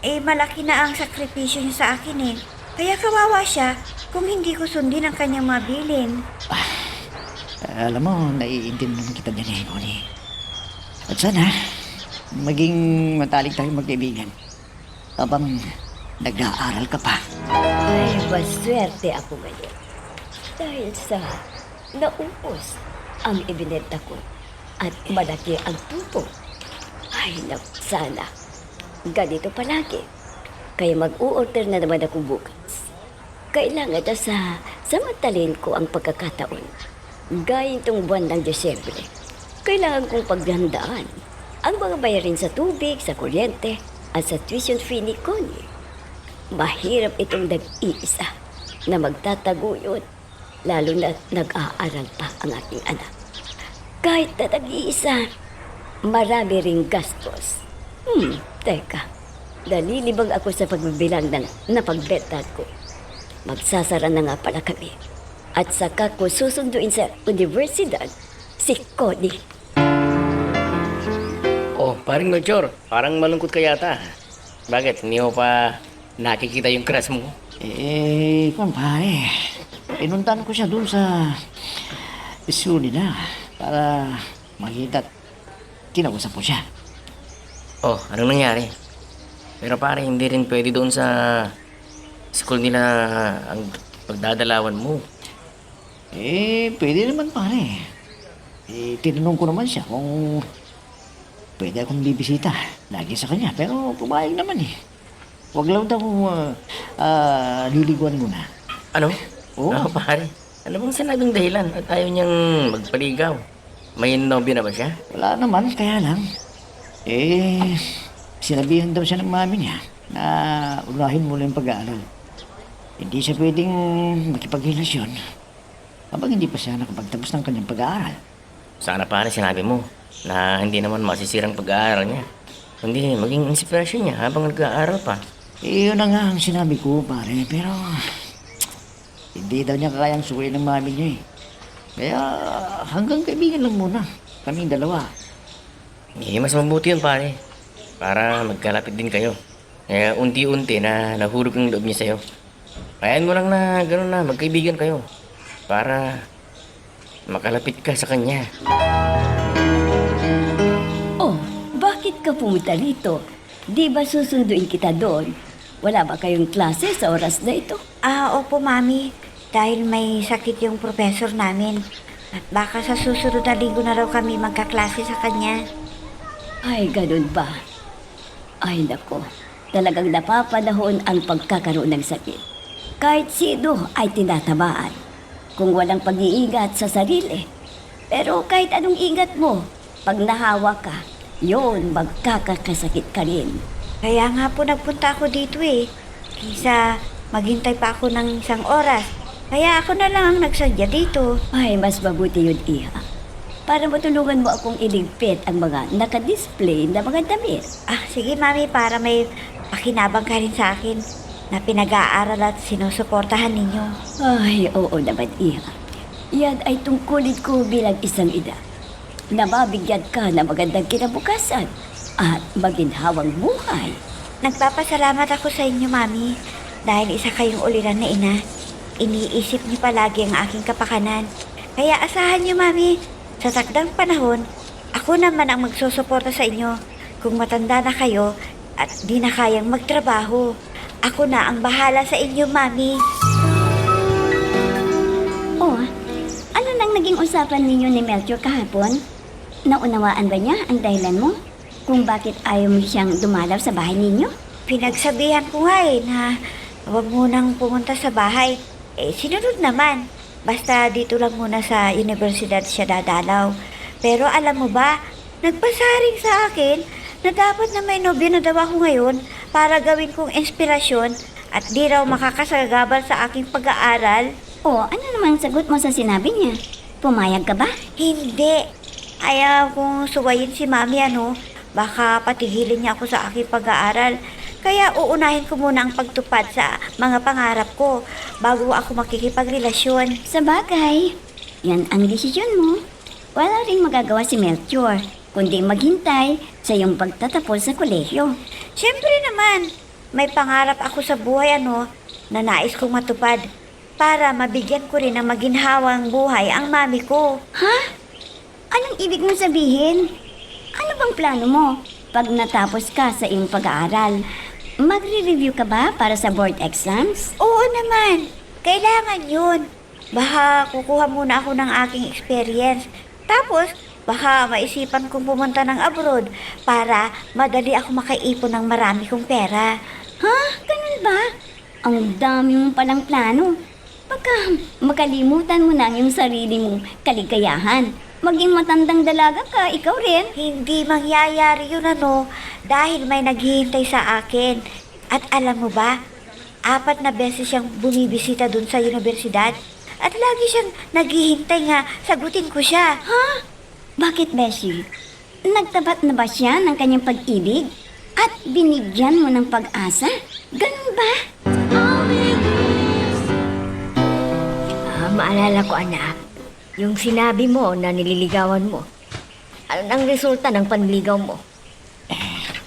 Speaker 5: Malaki na ang sakripisyo niya sa akin Kaya kawawa siya kung hindi ko sundin ang kanyang mabilin.
Speaker 2: Alam mo, naiintindihan naman kita dyan Connie. At sana, maging matalik tayong magkaibigan habang nag-aaral ka pa.
Speaker 4: Ay, maswerte ako ngayon. Dahil sa naubos ang ibinenta ko at malaki ang tubo. Ay, sana. Ganito palagi. Kaya mag-u-order na naman ako bukas. Kailangan na samantalin ko ang pagkakataon. Gaya itong buwan ng Desyembre. Kailangan kong paghandaan ang mga bayarin sa tubig, sa kuryente, at sa tuition fee ni Connie. Mahirap itong nag-iisa na magtataguyod, lalo na nag-aaral pa ang aking anak. Kahit na nag-iisa, marami ring gastos. Teka, nalilibang ako sa pagbibilang ng napagbenta ko. Magsasara na nga pala kami. At saka ko susunduin sa universidad si Connie.
Speaker 7: Oh, paring Melchor, parang malungkot ka yata. Bakit? Hindi mo pa nakikita yung crush mo?
Speaker 2: Kung pare, pinuntahan ko siya doon sa school nila para makita at kinausap ko siya.
Speaker 7: Oh, anong nangyari? Pero pare, hindi rin pwede doon sa school nila ang pagdadalawan mo.
Speaker 2: Pwede naman pare. Tinanong ko naman siya kung pwede akong bibisita lagi sa kanya. Pero pumayag naman Huwag lang daw liliguan muna.
Speaker 7: Ano?
Speaker 2: Oo.
Speaker 7: Pare, ano bang sinabing dahilan at ayaw niyang magpaligaw? May nobyo na ba siya?
Speaker 2: Wala naman, kaya lang. Sinabihan daw siya ng mami niya na unahin muna yung pag-aaral. Hindi siya pwedeng makipagrelasyon habang hindi pa siya nakapagtapos ng kanyang pag-aaral.
Speaker 7: Sana pare sinabi mo na hindi naman masisirang pag-aaral niya. Kundi maging inspirasyon niya habang nag-aaral pa.
Speaker 2: Yun na nga ang sinabi ko, pare. Pero hindi daw niya kayang suwayin ng mami niya Kaya hanggang kaibigan lang muna. Kaming dalawa.
Speaker 7: Mas mabuti yun pare. Para magkalapit din kayo. Kaya unti-unti na nahulog ang loob niya sa'yo. Kayaan mo lang na gano'n na magkaibigan kayo. Para makalapit ka sa kanya.
Speaker 4: Oh, bakit ka pumunta rito? Di ba susunduin kita doon? Wala ba kayong klase sa oras na ito?
Speaker 5: Opo, Mami. Dahil may sakit yung professor namin. At baka sa susunod na linggo na raw kami magkaklase sa kanya.
Speaker 4: Ay, ganun ba? Ay, nako. Talagang napapanahon ang pagkakaroon ng sakit. Kahit sino ay tinatamaan kung walang pag-iingat sa sarili. Pero kahit anong ingat mo, pag nahawa ka, yun, magkakasakit ka rin.
Speaker 5: Kaya nga po nagpunta ako dito Kisa maghintay pa ako ng 1 oras. Kaya ako na lang ang nagsadya dito.
Speaker 4: Ay, mas mabuti yun, Iha. Para matulungan mo akong iligpit ang mga nakadisplay na mga damit.
Speaker 5: Sige, Mami, para may pakinabang ka rin sa akin na pinag-aaral at sinusuportahan ninyo.
Speaker 4: Ay, oo naman, Iha. Yan ay tungkulin ko bilang isang ina. na mabigyan ka ng magandang kinabukasan at maginhawang buhay.
Speaker 5: Nagpapasalamat ako sa inyo, Mami. Dahil isa kayong uliran na ina. Iniisip niyo palagi ang aking kapakanan. Kaya asahan niyo, Mami. Sa takdang panahon, ako naman ang magsusuporta sa inyo. Kung matanda na kayo at di na kayang magtrabaho, ako na ang bahala sa inyo, Mami.
Speaker 4: Oh, ano nang naging usapan ninyo ni Melchior kahapon? Naunawaan ba niya ang dahilan mo? Kung bakit ayaw mo siyang dumalaw sa bahay ninyo?
Speaker 5: Pinagsabihan ko nga na huwag munang pumunta sa bahay. Sinunod naman. Basta dito lang muna sa universidad siya dadalaw. Pero alam mo ba, nagpasaring sa akin na dapat na may nobyo na daw ako ngayon para gawin kong inspirasyon at di raw makakasagabal sa aking pag-aaral.
Speaker 4: Oh, ano namang sagot mo sa sinabi niya? Pumayag ka ba?
Speaker 5: Hindi. Ayaw kong suwayin si Mami Baka patigilin niya ako sa aking pag-aaral. Kaya uunahin ko muna ang pagtupad sa mga pangarap ko bago ako makikipagrelasyon.
Speaker 4: Sa bagay, yan ang desisyon mo. Wala ring magagawa si Melchior, kundi maghintay sa iyong pagtatapos sa kolehiyo.
Speaker 5: Siyempre naman, may pangarap ako sa buhay na nais kong matupad para mabigyan ko rin ng maginhawang buhay ang mami ko.
Speaker 4: Ha? Anong ibig mong sabihin? Ano bang plano mo pag natapos ka sa iyong pag-aaral? Magre-review ka ba para sa board exams?
Speaker 5: Oo naman, kailangan yun. Baka kukuha muna ako ng aking experience. Tapos, baka maisipan kong pumunta ng abroad para madali ako makaipon ng marami kong pera.
Speaker 4: Ha? Ganun ba? Ang dami mong palang plano. Baka makalimutan mo na ang iyong sarili mong kaligayahan. Maging matandang dalaga ka, ikaw rin.
Speaker 5: Hindi mangyayari yun dahil may naghihintay sa akin. At alam mo ba, 4 na beses siyang bumibisita dun sa universidad. At lagi siyang naghihintay nga, sagutin ko siya.
Speaker 4: Ha? Bakit, Beshi? Nagtapat na ba siya ng kanyang pag-ibig? At binigyan mo ng pag-asa? Ganun ba?
Speaker 6: Maalala ko, anak, yung sinabi mo na nililigawan mo. Ano ang resulta ng panliligaw mo?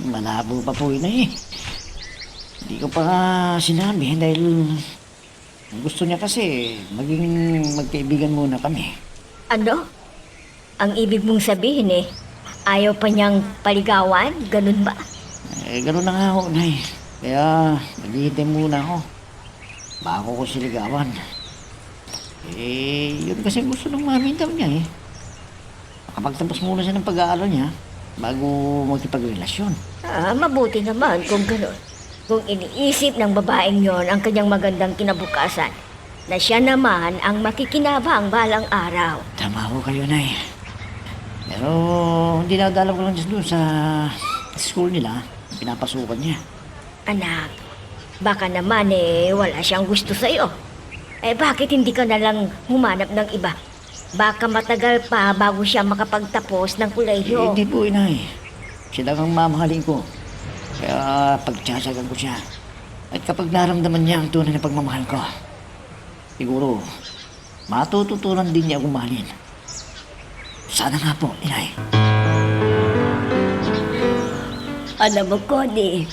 Speaker 2: Malabo pa po yun Hindi ko pa sinabi dahil gusto niya kasi magkaibigan muna kami.
Speaker 6: Ano? Ang ibig mong sabihin ayaw pa niyang paligawan? Ganun ba?
Speaker 2: Ganun na nga ako, Nay. Kaya naghihintay muna ako bago ko siligawan. Yun kasi gusto ng mami daw niya Makapagtapos muna siya ng pag-aaral niya bago magkipagrelasyon.
Speaker 6: Mabuti naman kung ganun. Kung iniisip ng babaeng yon ang kanyang magandang kinabukasan, na siya naman ang makikinabang balang araw.
Speaker 2: Tama ko kayo, Nay. Pero dinadala ko lang doon sa school nila. Pinapasukan niya.
Speaker 6: Anak, baka naman wala siyang gusto sa'yo. Bakit hindi ka nalang humanap ng iba? Baka matagal pa bago siya makapagtapos ng kolehiyo.
Speaker 2: Hindi po, Inay. Siya lang ang mamahalin ko. Kaya pagtsatsagan ko siya. At kapag naramdaman niya ang tunay na pagmamahal ko, siguro, matututunan din niya akong mahalin. Sana nga po, Inay.
Speaker 4: Alam mo, Cody,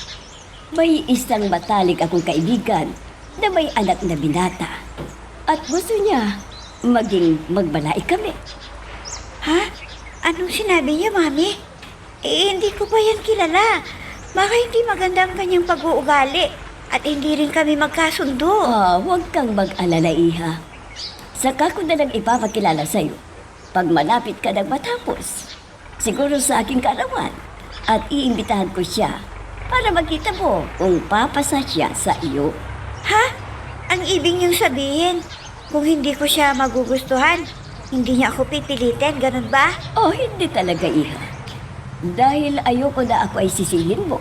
Speaker 4: may isang matalik akong kaibigan na may anak na binata. At gusto niya maging magbalai kami.
Speaker 5: Ha? Anong sinabi niya, Mami? Hindi ko pa yan kilala. Baka hindi maganda ang kanyang pag-uugali at hindi rin kami magkasundo.
Speaker 4: Huwag kang mag-alala, Iha. Saka ko na lang ipapakilala sa'yo pag malapit ka nang matapos. Siguro sa aking karawan. At iimbitahan ko siya para makita mo kung papasa siya sa iyo.
Speaker 5: Ha? Ang ibig niyong sabihin, kung hindi ko siya magugustuhan, hindi niya ako pipilitin, ganun ba?
Speaker 4: Hindi talaga, Iha. Dahil ayoko na ako ay sisihin mo.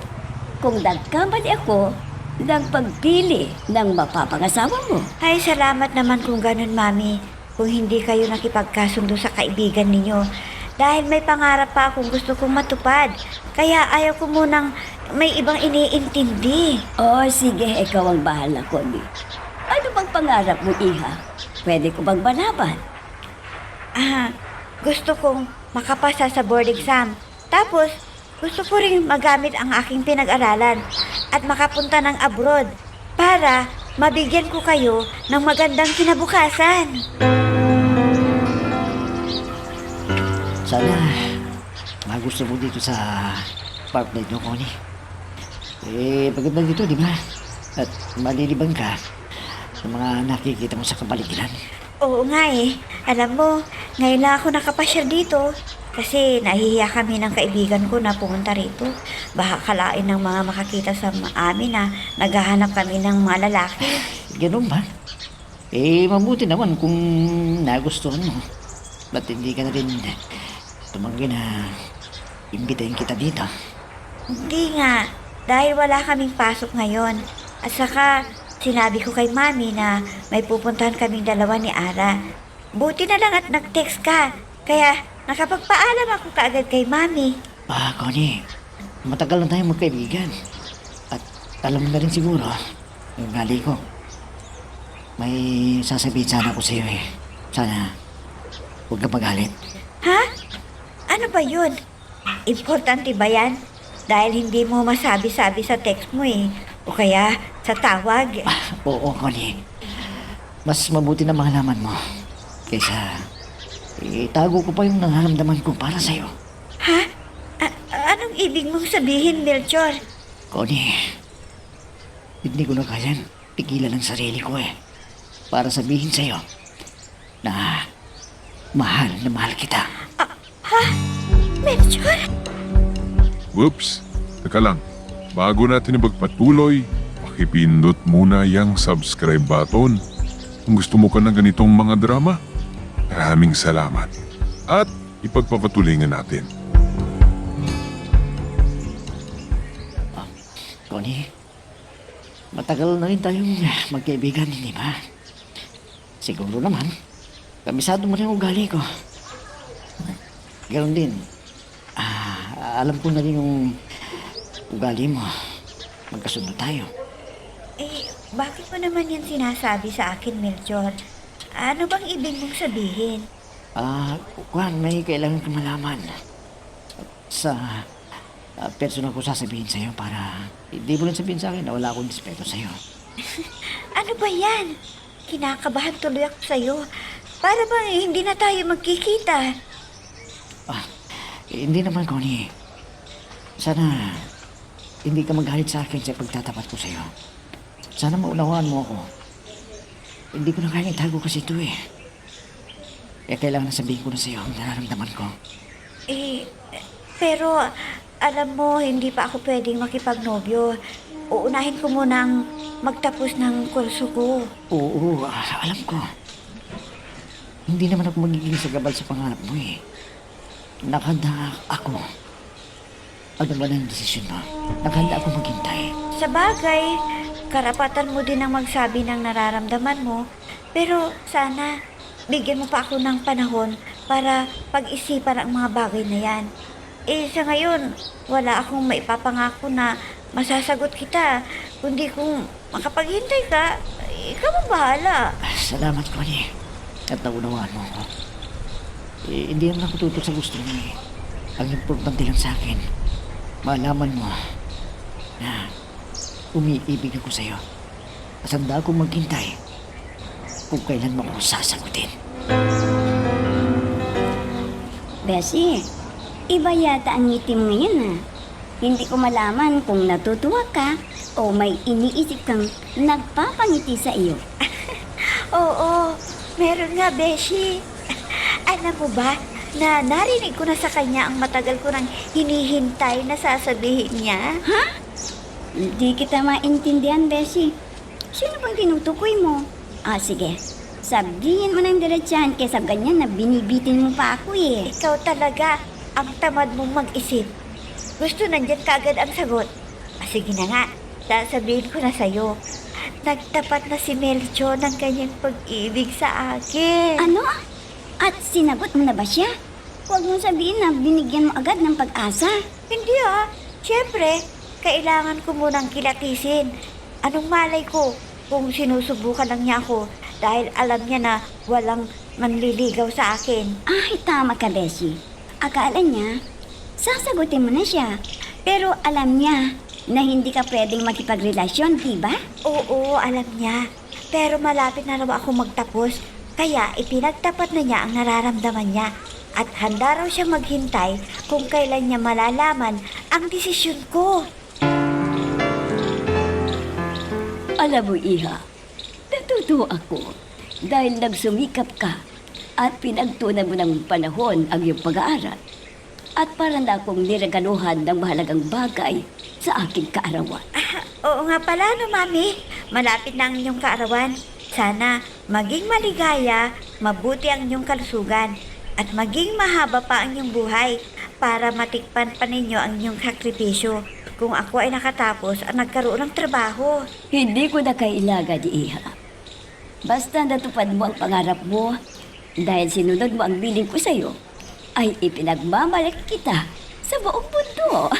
Speaker 4: Kung nagkamali ako ng pagpili ng mapapangasawa mo.
Speaker 5: Ay, salamat naman kung ganun, Mami. Kung hindi kayo nakipagkasundo sa kaibigan ninyo. Dahil may pangarap pa akong gusto kong matupad. Kaya ayaw ko munang may ibang iniintindi.
Speaker 4: Sige, ikaw ang bahala, Connie. Ano bang pangarap mo, Iha? Pwede ko bang malaman?
Speaker 5: Gusto kong makapasa sa board exam. Tapos, gusto ko rin magamit ang aking pinag-aralan at makapunta ng abroad para mabigyan ko kayo ng magandang kinabukasan.
Speaker 2: Sana magusto mo dito sa partner nyo, Connie. Maganda dito, di ba? At malilibang ka sa mga nakikita mo sa kapaligiran.
Speaker 5: Oo nga eh. Alam mo, ngayon lang ako nakapasyal dito kasi nahihiya kami ng kaibigan ko na pumunta rito. Baka kalain ng mga makakita sa amin na naghahanap kami ng mga lalaki.
Speaker 2: Ganun ba? Mabuti naman kung nagustuhan mo. Ba't hindi ka na rin tumanggi na imbitahin kita dito?
Speaker 5: Hindi nga, dahil wala kaming pasok ngayon. At saka, sinabi ko kay Mami na may pupuntahan kaming dalawa ni Ara. Buti na lang at nag-text ka. Kaya nakapagpaalam ako kaagad kay Mami.
Speaker 2: Connie, matagal na tayong magkaibigan. At alam mo na rin siguro, yung gali ko. May sasabihin sana ako sa'yo eh. Sana, huwag ka magalit.
Speaker 5: Ha? Ano ba yun? Importante ba yan? Dahil hindi mo masabi-sabi sa text mo eh. O kaya sa tawag.
Speaker 2: Oo, Connie. Mas mabuti na malaman mo kaysa itago ko pa yung nararamdaman ko para sa'yo.
Speaker 5: Ha? Anong ibig mong sabihin, Melchor?
Speaker 2: Connie, hindi ko na kayang pigilan ang sarili ko eh. Para sabihin sa'yo na mahal kita.
Speaker 5: Melchor?
Speaker 3: Whoops! Teka lang. Bago natin ipagpatuloy, pakipindot muna yung subscribe button. Kung gusto mo ka ng ganitong mga drama, maraming salamat. At ipagpapatuloy natin.
Speaker 2: Connie, matagal na rin tayong magkaibigan, hindi ba? Siguro naman, kabisado mo rin ang ugali ko. Ganon din. Alam ko na rin yung ugali mo. Magkasundo tayo.
Speaker 5: Bakit mo naman yan sinasabi sa akin, Melchor? Ano bang ibig mong sabihin?
Speaker 2: Juan, may kailangan kang malaman. Sa personal ko sasabihin sa'yo para hindi mo rin sabihin sa akin na wala akong respeto sa'yo.
Speaker 5: Ano ba yan? Kinakabahan tuloy ako sa'yo. Para bang hindi na tayo magkikita?
Speaker 2: Hindi naman, Connie. Sana hindi ka magalit sa akin sa pagtatapat ko sa'yo. Sana maunawaan mo ako. Hindi ko na kaya itago kasi ito eh. Kaya kailangan sabihin ko na sa'yo ang nararamdaman ko.
Speaker 5: Pero alam mo, hindi pa ako pwedeng makipagnobyo. Uunahin ko munang magtapos ng kurso ko.
Speaker 2: Oo, alam ko. Hindi naman ako magiging sagabal sa pangarap mo eh. Nakahanda ako. Ano ba na yung desisyon mo? Nakahanda ako maghintay.
Speaker 5: Sa bagay, karapatan mo din ang magsabi ng nararamdaman mo. Pero sana, bigyan mo pa ako ng panahon para pag-isipan ang mga bagay na yan. Sa ngayon, wala akong maipapangako na masasagot kita. Kundi kung makapaghintay ka, ikaw ang bahala.
Speaker 2: Salamat, Connie. At naunawaan mo ako. Hindi naman ako tutok sa gusto mo eh. Ang importante lang sa akin, malaman mo na umiibig ako sa'yo. At handa akong maghintay kung kailan mo ako sasagutin.
Speaker 4: Bessie, iba yata ang ngiti mo ngayon ha. Hindi ko malaman kung natutuwa ka o may iniisip kang nagpapangiti sa iyo.
Speaker 5: Oo, meron nga, Beshi. Alam mo ba, na narinig ko na sa kanya ang matagal ko nang hinihintay na sasabihin niya.
Speaker 4: Hindi kita maintindihan, Bessie. Sino bang tinutukoy mo? Sige. Sabihin mo ng diretsahan kaysa ganyan na binibitin mo pa ako eh.
Speaker 5: Ikaw talaga, ang tamad mong mag-isip. Gusto nandyan kaagad ang sagot. Sige na nga, sasabihin ko na sa'yo. Nagtapat na si Melchor ng kanyang pag-ibig sa akin.
Speaker 4: Ano? At sinagot mo na ba siya? Huwag mong sabihin na binigyan mo agad ng pag-asa.
Speaker 5: Hindi Siyempre, kailangan ko munang kilatisin. Anong malay ko kung sinusubukan lang niya ako dahil alam niya na walang manliligaw sa akin.
Speaker 4: Tama ka, Bessie. Akala niya, sasagutin mo na siya. Pero alam niya na hindi ka pwedeng makipagrelasyon, di ba?
Speaker 5: Oo, alam niya. Pero malapit na raw ako magtapos. Kaya ipinagtapat na niya ang nararamdaman niya. At handa raw siyang maghintay kung kailan niya malalaman ang desisyon ko.
Speaker 4: Alam mo, Iha, natutuwa ako dahil nagsumikap ka at pinagtunan mo ng panahon ang iyong pag-aaral. At para na akong niregaluhan ng mahalagang bagay sa aking kaarawan.
Speaker 5: Oo nga pala, no, Mami. Malapit na ang inyong kaarawan. Sana maging maligaya, mabuti ang inyong kalusugan, at maging mahaba pa ang inyong buhay para matikpan pa ninyo ang inyong sakripisyo kung ako ay nakatapos at nagkaroon ng trabaho.
Speaker 4: Hindi ko na kailangan, Iha. Basta natupad mo ang pangarap mo dahil sinunod mo ang biling ko sa'yo, ay ipinagmamalaki kita sa buong mundo.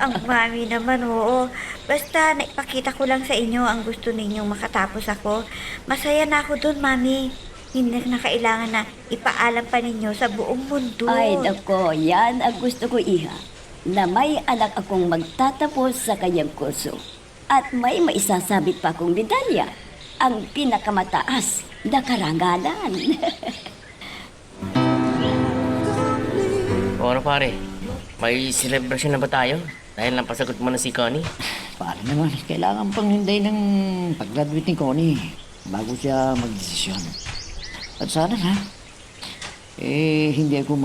Speaker 5: Ang Mami naman, oo. Basta naipakita ko lang sa inyo ang gusto ninyong makatapos ako. Masaya na ako dun, Mami. Hindi na kailangan na ipaalam pa ninyo sa buong mundo.
Speaker 4: Ay, nako, yan ang gusto ko, Iha. Na may anak akong magtatapos sa kanyang kurso. At may maisasabit pa akong medalya. Ang pinakamataas na karangalan.
Speaker 7: O ano pare, may celebration na ba tayo? Dahil napasagot mo na si Connie.
Speaker 2: Pare naman, kailangan pang hinday ng pag-graduate ni Connie bago siya magdesisyon. At sana nga, hindi ako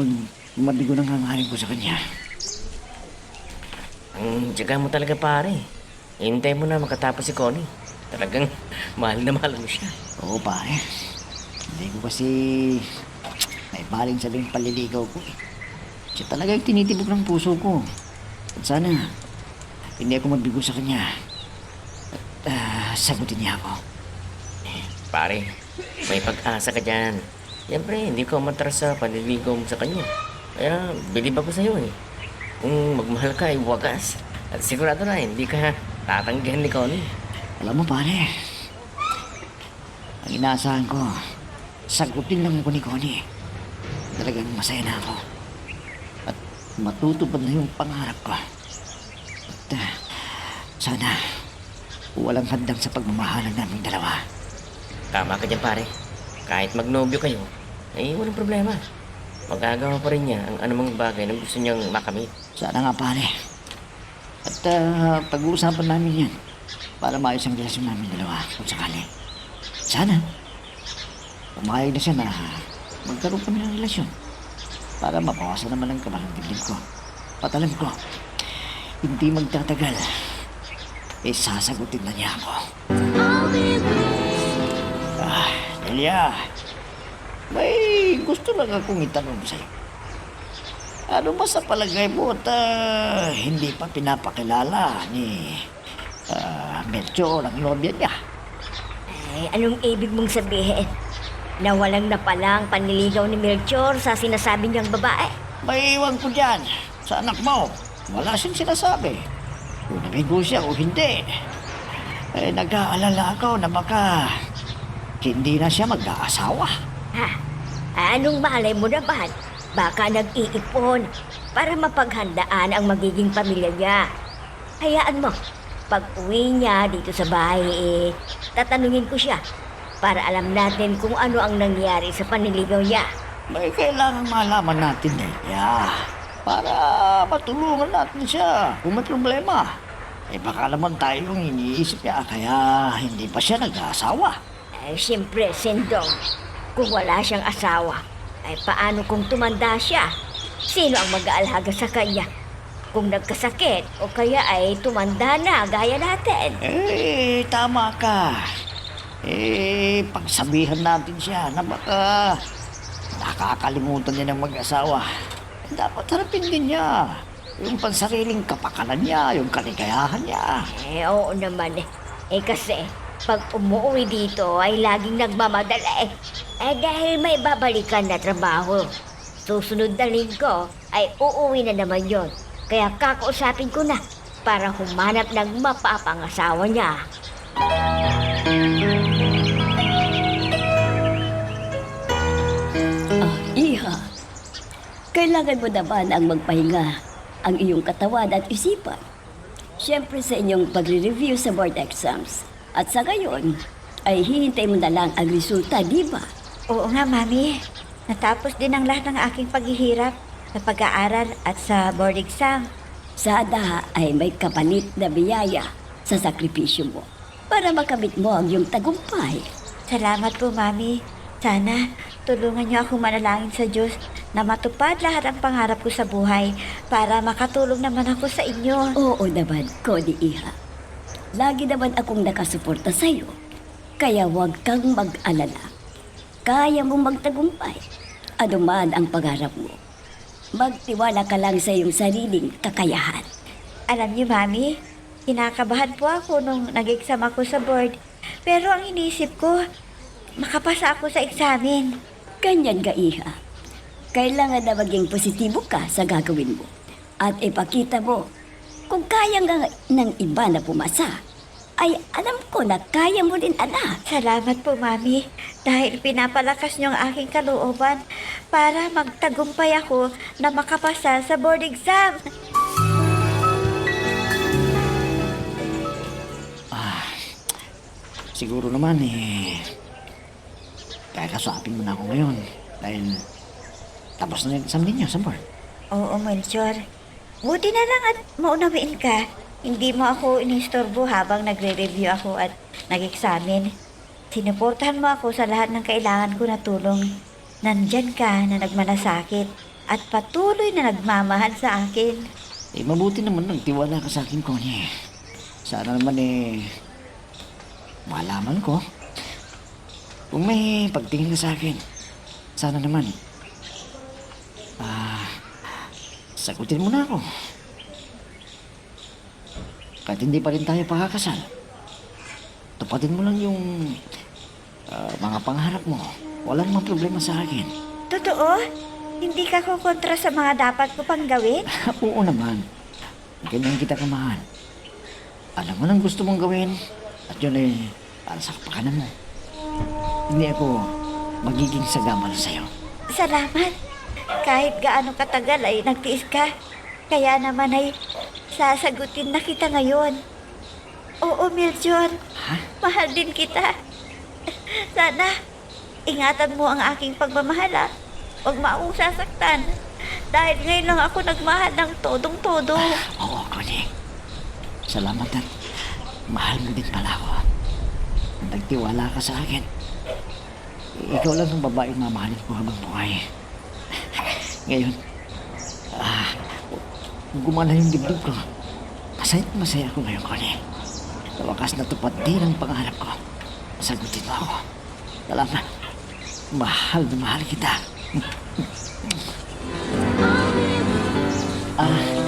Speaker 2: mabigo ng hangarin ko sa kanya.
Speaker 7: Ang tiyaga mo talaga pare. Hintay mo na makatapos si Connie. Talagang mahal na mahal mo siya.
Speaker 2: Oo pare, hindi ko kasi may baling sabing paliligaw ko eh. Siya talaga yung tinitibok ng puso ko. At sana, hindi ako mabigo sa kanya. At sagutin niya ako.
Speaker 7: Pare, may pag-asa ka dyan. Siyempre, hindi ko matras sa panliligaw mo sa kanya. Kaya, bilib ako sa'yo eh. Kung magmahal ka ay wagas. At sigurado na, hindi ka tatanggihan ni Connie.
Speaker 2: Alam mo pare, ang inaasahan ko, sagutin lang ako ni Connie. Talagang masaya na ako. At matutupad na yung pangarap ko. At sana, walang handang sa pagmamahalan naming dalawa.
Speaker 7: Tama ka dyan pare. Kahit magnobyo kayo, ay walang problema. Magagawa pa rin niya ang anumang bagay na gusto niyang makamit.
Speaker 2: Sana nga pare. At pag-uusapan namin yan para maayos ang relasyon namin dalawa kung sakali. Sana, umayag na siya na magkaroon kami ng relasyon para mabawasan naman ang kabalang dibdib ko. Patalam ko, hindi magtatagal, sasagutin na niya ako. Delia, may gusto lang akong itanong sa'yo. Ano ba sa palagay mo at hindi pa pinapakilala ni Melchor ang nobya niya?
Speaker 6: Ay, anong ibig mong sabihin? Na walang napalang panliligaw ni Melchor sa sinasabi niyang babae?
Speaker 2: May iwan ko dyan sa anak mo. Wala siyang sinasabi. Kung nabigo siya o hindi. Nag-aalala ako na baka hindi na siya mag-aasawa.
Speaker 6: Ha? Anong malay mo naman? Baka nag-iipon para mapaghandaan ang magiging pamilya niya. Hayaan mo, pag uwi niya dito sa bahay, tatanungin ko siya para alam natin kung ano ang nangyari sa panliligaw niya.
Speaker 2: May kailangan malaman natin para matulungan natin siya kung may problema. Baka naman tayo yung iniisip niya kaya hindi pa siya nag-aasawa.
Speaker 6: Siyempre, Sendong, kung wala siyang asawa, ay paano kung tumanda siya? Sino ang mag-aalaga sa kanya? Kung nagkasakit o kaya ay tumanda na gaya natin.
Speaker 2: Tama ka. Pagsabihan natin siya na baka nakakalimutan niya ng mag-asawa. Dapat harapin din niya yung pansariling kapakanan niya, yung kaligayahan niya.
Speaker 6: Oo naman eh. Kasi pag umuwi dito ay laging nagmamadali. Dahil may babalikan na trabaho. Susunod na linggo ay uuwi na naman yon. Kaya kakausapin ko na para humanap ng mapapangasawa niya.
Speaker 4: Iha, Kailangan mo naman ang magpahinga ang iyong katawan at isipan. Siyempre sa inyong pagre-review sa board exams. At sa gayon, ay hihintay mo na lang ang resulta, di ba?
Speaker 5: Oo nga, Mami. Natapos din ang lahat ng aking paghihirap sa pag-aaral at sa board exam.
Speaker 4: Sana ay may kapalit na biyaya sa sakripisyo mo para makamit mo ang iyong tagumpay.
Speaker 5: Salamat po, Mami. Sana tulungan niyo akong manalangin sa Diyos na matupad lahat ang pangarap ko sa buhay para makatulong naman ako sa inyo.
Speaker 4: Oo naman, Cody Iha. Lagi naman akong nakasuporta sa iyo. Kaya huwag kang mag-alala. Kaya mong magtagumpay. Ano man ang pangarap mo. Magtiwala ka lang sa iyong sariling kakayahan.
Speaker 5: Alam niyo, Mami, kinakabahan po ako nung nag-exam ako sa board. Pero ang inisip ko, makapasa ako sa examen.
Speaker 4: Ganyan ka, Iha. Kailangan na maging positibo ka sa gagawin mo. At ipakita mo, kung kaya nga ng iba na pumasa, ay alam ko na kaya mo rin, anak.
Speaker 5: Salamat po, Mami, dahil pinapalakas niyo ang aking kalooban para magtagumpay ako na makapasa sa board exam.
Speaker 2: Siguro naman kakasapin mo na ako ngayon dahil tapos na yung exam ninyo sa board.
Speaker 5: Oo, Melchor. Buti na lang at maunawiin ka. Hindi mo ako inistorbo habang nagre-review ako at nag-examine. Sinuportahan mo ako sa lahat ng kailangan ko na tulong. Nandyan ka na nagmalasakit at patuloy na nagmamahal sa akin.
Speaker 2: Mabuti naman nagtiwala ka sa akin, Connie. Sana naman malaman ko. Kung may pagtingin ka sa akin, sana naman sagutin mo na ako. Kahit hindi pa rin tayo pakakasal, tupatin mo lang yung mga pangarap mo. Wala namang problema sa akin.
Speaker 5: Totoo? Hindi ka kukontra sa mga dapat ko pang gawin?
Speaker 2: Oo naman. Ganyan kita kamahal. Alam mo lang gusto mong gawin at yun para sa kapakanan mo. Hindi ako magiging sagamalo sa'yo.
Speaker 5: Salamat. Kahit gaano katagal ay nagtiis ka. Kaya naman ay sasagutin na kita ngayon. Oo, Melchor.
Speaker 2: Ha?
Speaker 5: Mahal din kita. Sana, ingatan mo ang aking pagmamahal, ha? Huwag mo akong sasaktan. Dahil ngayon lang ako nagmahal ng todong-todo.
Speaker 2: Oo, Connie. Salamat at mahal mo din pala ako. Nagtiwala ka sa akin. Ikaw lang ang babaeng mamahalin ko habang buhay. Ngayon, gumana yung dibdib ko. Masaya ako ngayon, Connie. Sa wakas natupad din ang pangarap ko. Sagutin mo ako. Salamat. Mahal na mahal kita.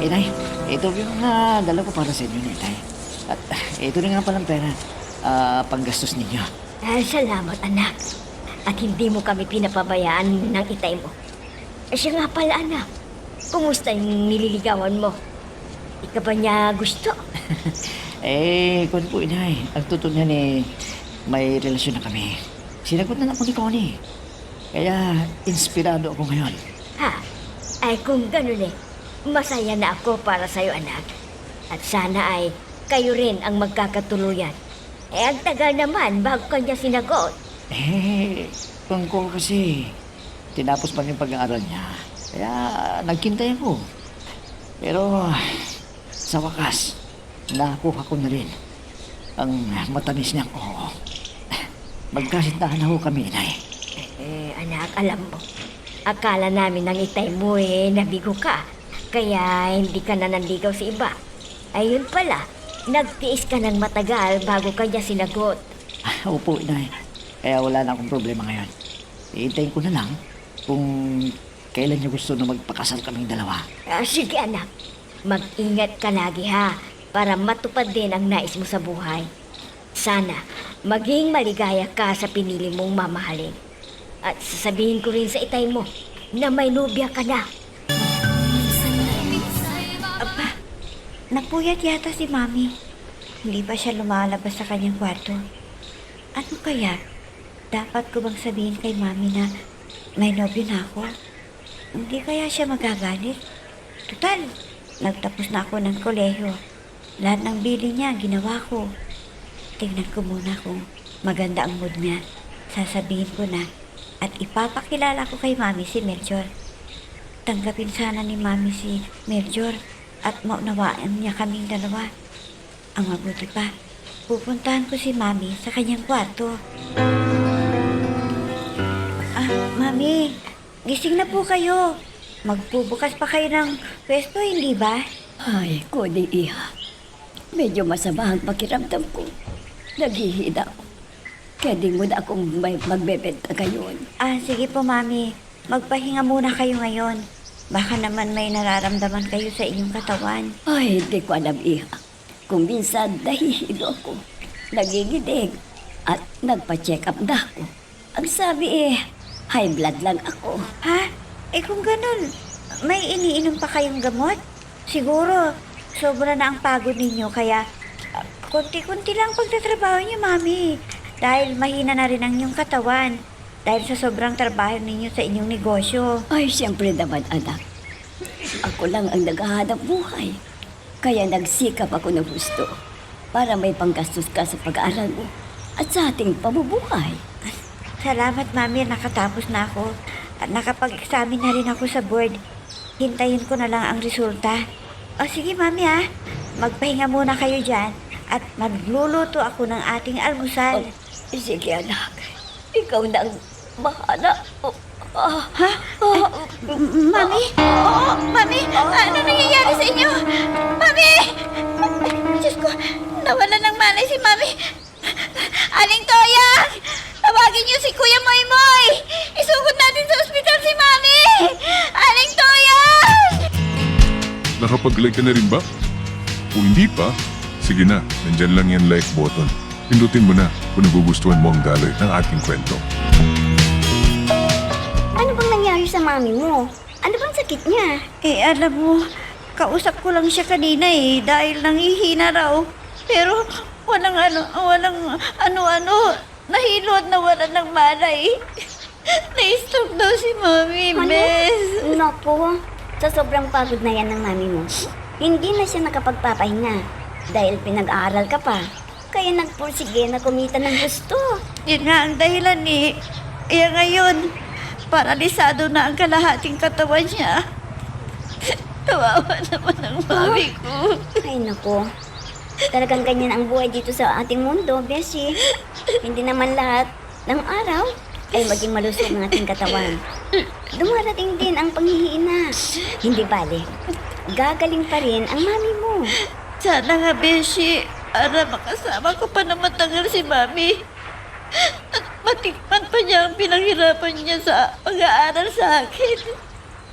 Speaker 2: Inay, ito yung dala ko para sa inyo, Inay. At ito rin nga palang pera. Panggastos ninyo.
Speaker 6: Salamat, anak. At hindi mo kami pinapabayaan ng itay mo. Siya nga pala, anak. Kumusta yung nililigawan mo? Di ka ba niya gusto?
Speaker 2: Kung po, Inay, ang totoo niyan may relasyon na kami. Sinagot na ako ni Connie. Kaya, inspirado ako ngayon.
Speaker 6: Ha? Ay kung ganun masaya na ako para sa'yo, anak. At sana ay kayo rin ang magkakatuluyan. Ang tagal naman bago kanya sinagot.
Speaker 2: Kung ko kasi, tinapos pa yung pag-aaral niya. Kaya, nagkintay ako. Pero, sa wakas, nakuha ko na rin ang matamis niyang oo. Magkasintahan ako kami, Inay.
Speaker 6: Anak, alam mo, akala namin ng itay mo nabigo ka. Kaya hindi ka na nanligaw sa iba. Ayun pala, nagtiis ka ng matagal bago kanya sinagot.
Speaker 2: Opo, Inay. Kaya wala na akong problema ngayon. Iintayin ko na lang kung kailan niyo gusto na magpakasal kaming dalawa.
Speaker 6: Sige, anak. Mag-ingat ka lagi, ha, para matupad din ang nais mo sa buhay. Sana maging maligaya ka sa pinili mong mamahalin. At sasabihin ko rin sa itay mo na may nobya ka na.
Speaker 5: Aba, napuyat yata si Mami. Hindi pa siya lumalabas sa kanyang kwarto. Ano kaya? Dapat ko bang sabihin kay Mami na may nobyo na ako? Hindi kaya siya magagalit. Total, nagtapos na ako ng kolehiyo. Lahat ng bili niya, ginawa ko. Tingnan ko muna kung maganda ang mood niya. Sasabihin ko na at ipapakilala ko kay Mami si Melchor. Tanggapin sana ni Mami si Melchor at maunawaan niya kaming dalawa. Ang mabuti pa, pupuntahan ko si Mami sa kanyang kwarto. Mami, gising na po kayo. Magbubukas pa kayo ng pwesto, hindi ba?
Speaker 4: Ay, Kodi, iha. Medyo masama ang pakiramdam ko. Naghihina ako. Kaya di mo na akong magbebenta ngayon.
Speaker 5: Sige po, Mami. Magpahinga muna kayo ngayon. Baka naman may nararamdaman kayo sa inyong katawan.
Speaker 4: Ay, hindi ko alam, iha. Kung minsan nahihilo ako, nagigidig, at nagpa-check up na ako. Ang sabi high blood lang ako.
Speaker 5: Ha? Kung ganun, may iniinom pa kayong gamot? Siguro, sobra na ang pagod ninyo, kaya konti-konti lang pagtatrabaho niyo, Mami. Dahil mahina na rin ang inyong katawan. Dahil sa sobrang trabaho ninyo sa inyong negosyo.
Speaker 4: Ay, siyempre naman, anak. Ako lang ang naghahanap buhay. Kaya nagsikap ako ng gusto para may panggastos ka sa pag-aaral mo at sa ating pabubuhay.
Speaker 5: Salamat, Mami, nakatapos na ako. At nakapag-examine na rin ako sa board. Hintayin ko na lang ang resulta. Sige, Mami, ha. Magpahinga muna kayo dyan at magluluto ako ng ating almusal.
Speaker 4: Sige, anak. Ikaw na ang bahala.
Speaker 5: Mami? Mami? Ano nangyayari sa inyo? Mami! Diyos ko, nawalan ng malay si Mami. Aling Toyang! Tawagin niyo si Kuya Moymoy! Isugod natin sa ospital si Mami! Aling Toyang!
Speaker 3: Nakapag-like ka na rin ba? Kung hindi pa, sige na, nandyan lang yan like button. Pindutin mo na kung nagugustuhan mo ang daloy ng ating kwento.
Speaker 6: Ano bang nangyari sa mami mo? Ano bang sakit niya?
Speaker 5: Alam mo, kausap ko lang siya kanina dahil nangihina raw. Pero walang ano, nahilo at nawalan ng malay. Na-stroke daw si Mami, Bes.
Speaker 6: Naku, sa sobrang pagod na yan ng mami mo, hindi na siya nakapagpapahinga dahil pinag-aaral ka pa. Kaya nagpursige na kumita ng gusto.
Speaker 5: Yun nga ang dahilan Kaya ngayon, paralisado na ang kalahating katawan niya. Kawawa naman ang mami ko.
Speaker 6: Ay naku, talagang ganyan ang buhay dito sa ating mundo, Bessie. Hindi naman lahat ng araw ay maging malusog ng ating katawan. Dumarating din ang panghihina. Hindi bale, gagaling pa rin ang mami mo.
Speaker 5: Sana nga, Beshi, para makasama ko pa na matagal si Mami. At matikman pa niya ang pinaghirapan niya sa pag-aaral sa akin.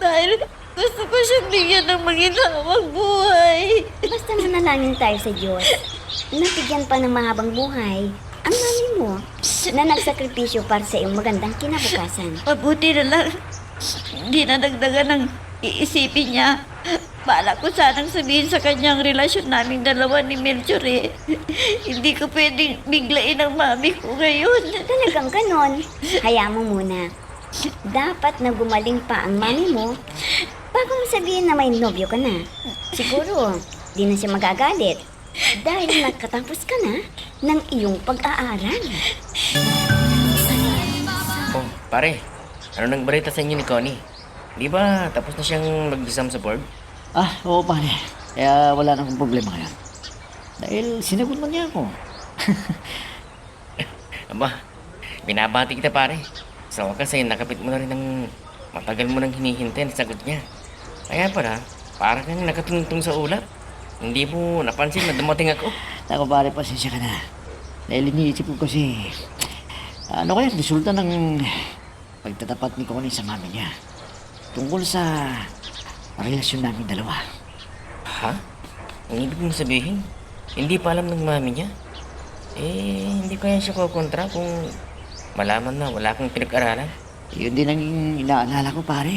Speaker 5: Dahil gusto ko siyang bigyan ng maginhawang buhay.
Speaker 6: Basta manalangin tayo sa Diyos. Nabigyan pa ng mahabang buhay ang mami mo na nagsakripisyo para sa iyong magandang kinabukasan.
Speaker 5: Mabuti na lang. Hindi na dagdagan ng iisipin niya. Bala ko sanang sabihin sa kanya ang relasyon naming dalawa ni Melchor Hindi ko pwedeng biglain ang mami ko ngayon.
Speaker 6: Talagang ganon. Hayaan mo muna. Dapat na gumaling pa ang mami mo bago mo sabihin na may nobyo ka na. Siguro, di na siya magagalit dahil nakatapos ka na ng iyong pag-aaral.
Speaker 7: Oh, pare. Ano nang balita sa inyo ni Connie? Di ba tapos na siyang mag-exam sa board?
Speaker 2: Oo, pare. Kaya wala na akong problema ngayon. Dahil sinagot mo niya ako.
Speaker 7: Aba, binabati kita pare. Sa wakas ay nakapit mo na rin ng matagal mo nang hinihintay na sagot niya. Kaya pala, parang kang nakatungtong sa ulap. Hindi mo napansin na dumating ako.
Speaker 2: Ako, pare, pasensya ka na. Dahil iniisip ko kasi, ano kaya resulta ng pagtatapat ni Connie sa mami niya tungkol sa relasyon namin dalawa.
Speaker 7: Ha? Ang ibig mong sabihin, hindi pa alam ng mami niya? Hindi kaya siya kukontra kung malaman na wala kang pinag-aralan?
Speaker 2: Yun din ang inaalala ko, pare.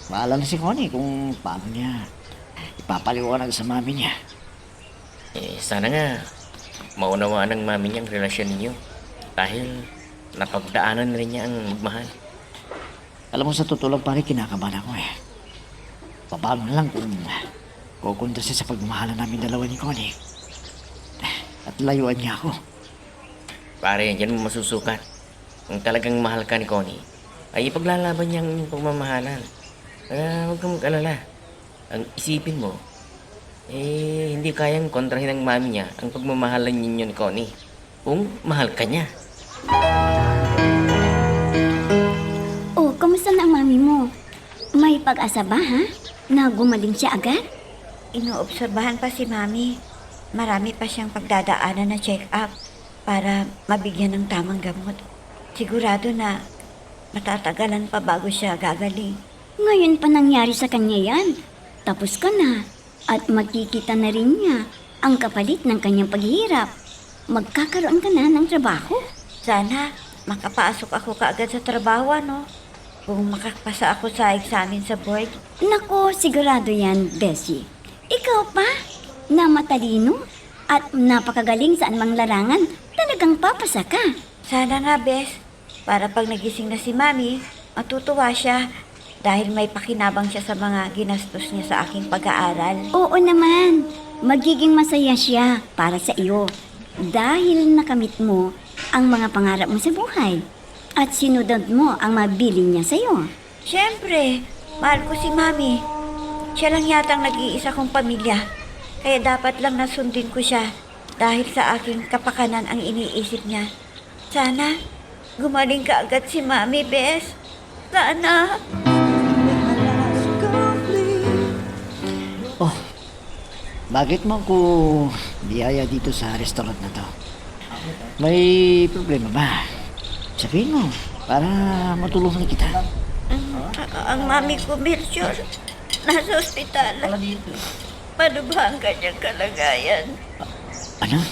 Speaker 2: Maalala si Connie kung paano niya ipapaliwanag sa mami niya.
Speaker 7: Sana nga maunawaan ng mami niya ang relasyon ninyo. Dahil napagdaanan rin niya ang magmahal.
Speaker 2: Alam mo, sa totoo lang pare, kinakabahan ako eh. Paano na lang kung kukontra siya sa pagmamahalan namin dalawa ni Connie. At layuan niya ako.
Speaker 7: Pare, yan mo masusukat. Kung talagang mahal ka ni Connie, ay ipaglalaban niya ang inyong pagmamahalan. Kaya huwag kang mag-alala. Ang isipin mo, hindi kayang kontrahin ng mami niya ang pagmamahalan ninyo ni Connie. Kung mahal ka niya.
Speaker 4: Oh, kamusta na ang mami mo? May pag-asa ba, ha? Na gumaling siya agad?
Speaker 5: Inoobserbahan pa si Mami. Marami pa siyang pagdadaanan na check-up para mabigyan ng tamang gamot. Sigurado na matatagalan pa bago siya gagaling.
Speaker 4: Ngayon pa nangyari sa kanya yan. Tapos ka na. At makikita na rin niya ang kapalit ng kanyang paghihirap. Magkakaroon ka na ng trabaho.
Speaker 5: Sana makapasok ako kaagad sa trabaho, no? Kung makapasa ako sa examen sa board.
Speaker 4: Nako, sigurado yan, Bessie. Ikaw pa, na matalino at napakagaling sa anumang larangan, talagang papasa ka.
Speaker 5: Sana nga, Bes. Para pag nagising na si Mami, matutuwa siya dahil may pakinabang siya sa mga ginastos niya sa aking pag-aaral.
Speaker 4: Oo naman, magiging masaya siya para sa iyo dahil nakamit mo ang mga pangarap mo sa buhay at sinunod mo ang mabili niya sa iyo.
Speaker 5: Siyempre, mahal ko si Mami. Siya lang yatang nag-iisa kong pamilya. Kaya dapat lang nasundin ko siya dahil sa aking kapakanan ang iniisip niya. Sana gumaling ka agad si Mami, Bes. Sana.
Speaker 2: Oh, bakit mo ako biyaya dito sa restaurant na to? May problema ba? Sabihin mo, para matulungan kita.
Speaker 5: Ang Mami ko, Melchor, nasa ospital. Paano ba ang kanyang kalagayan?
Speaker 2: Ano?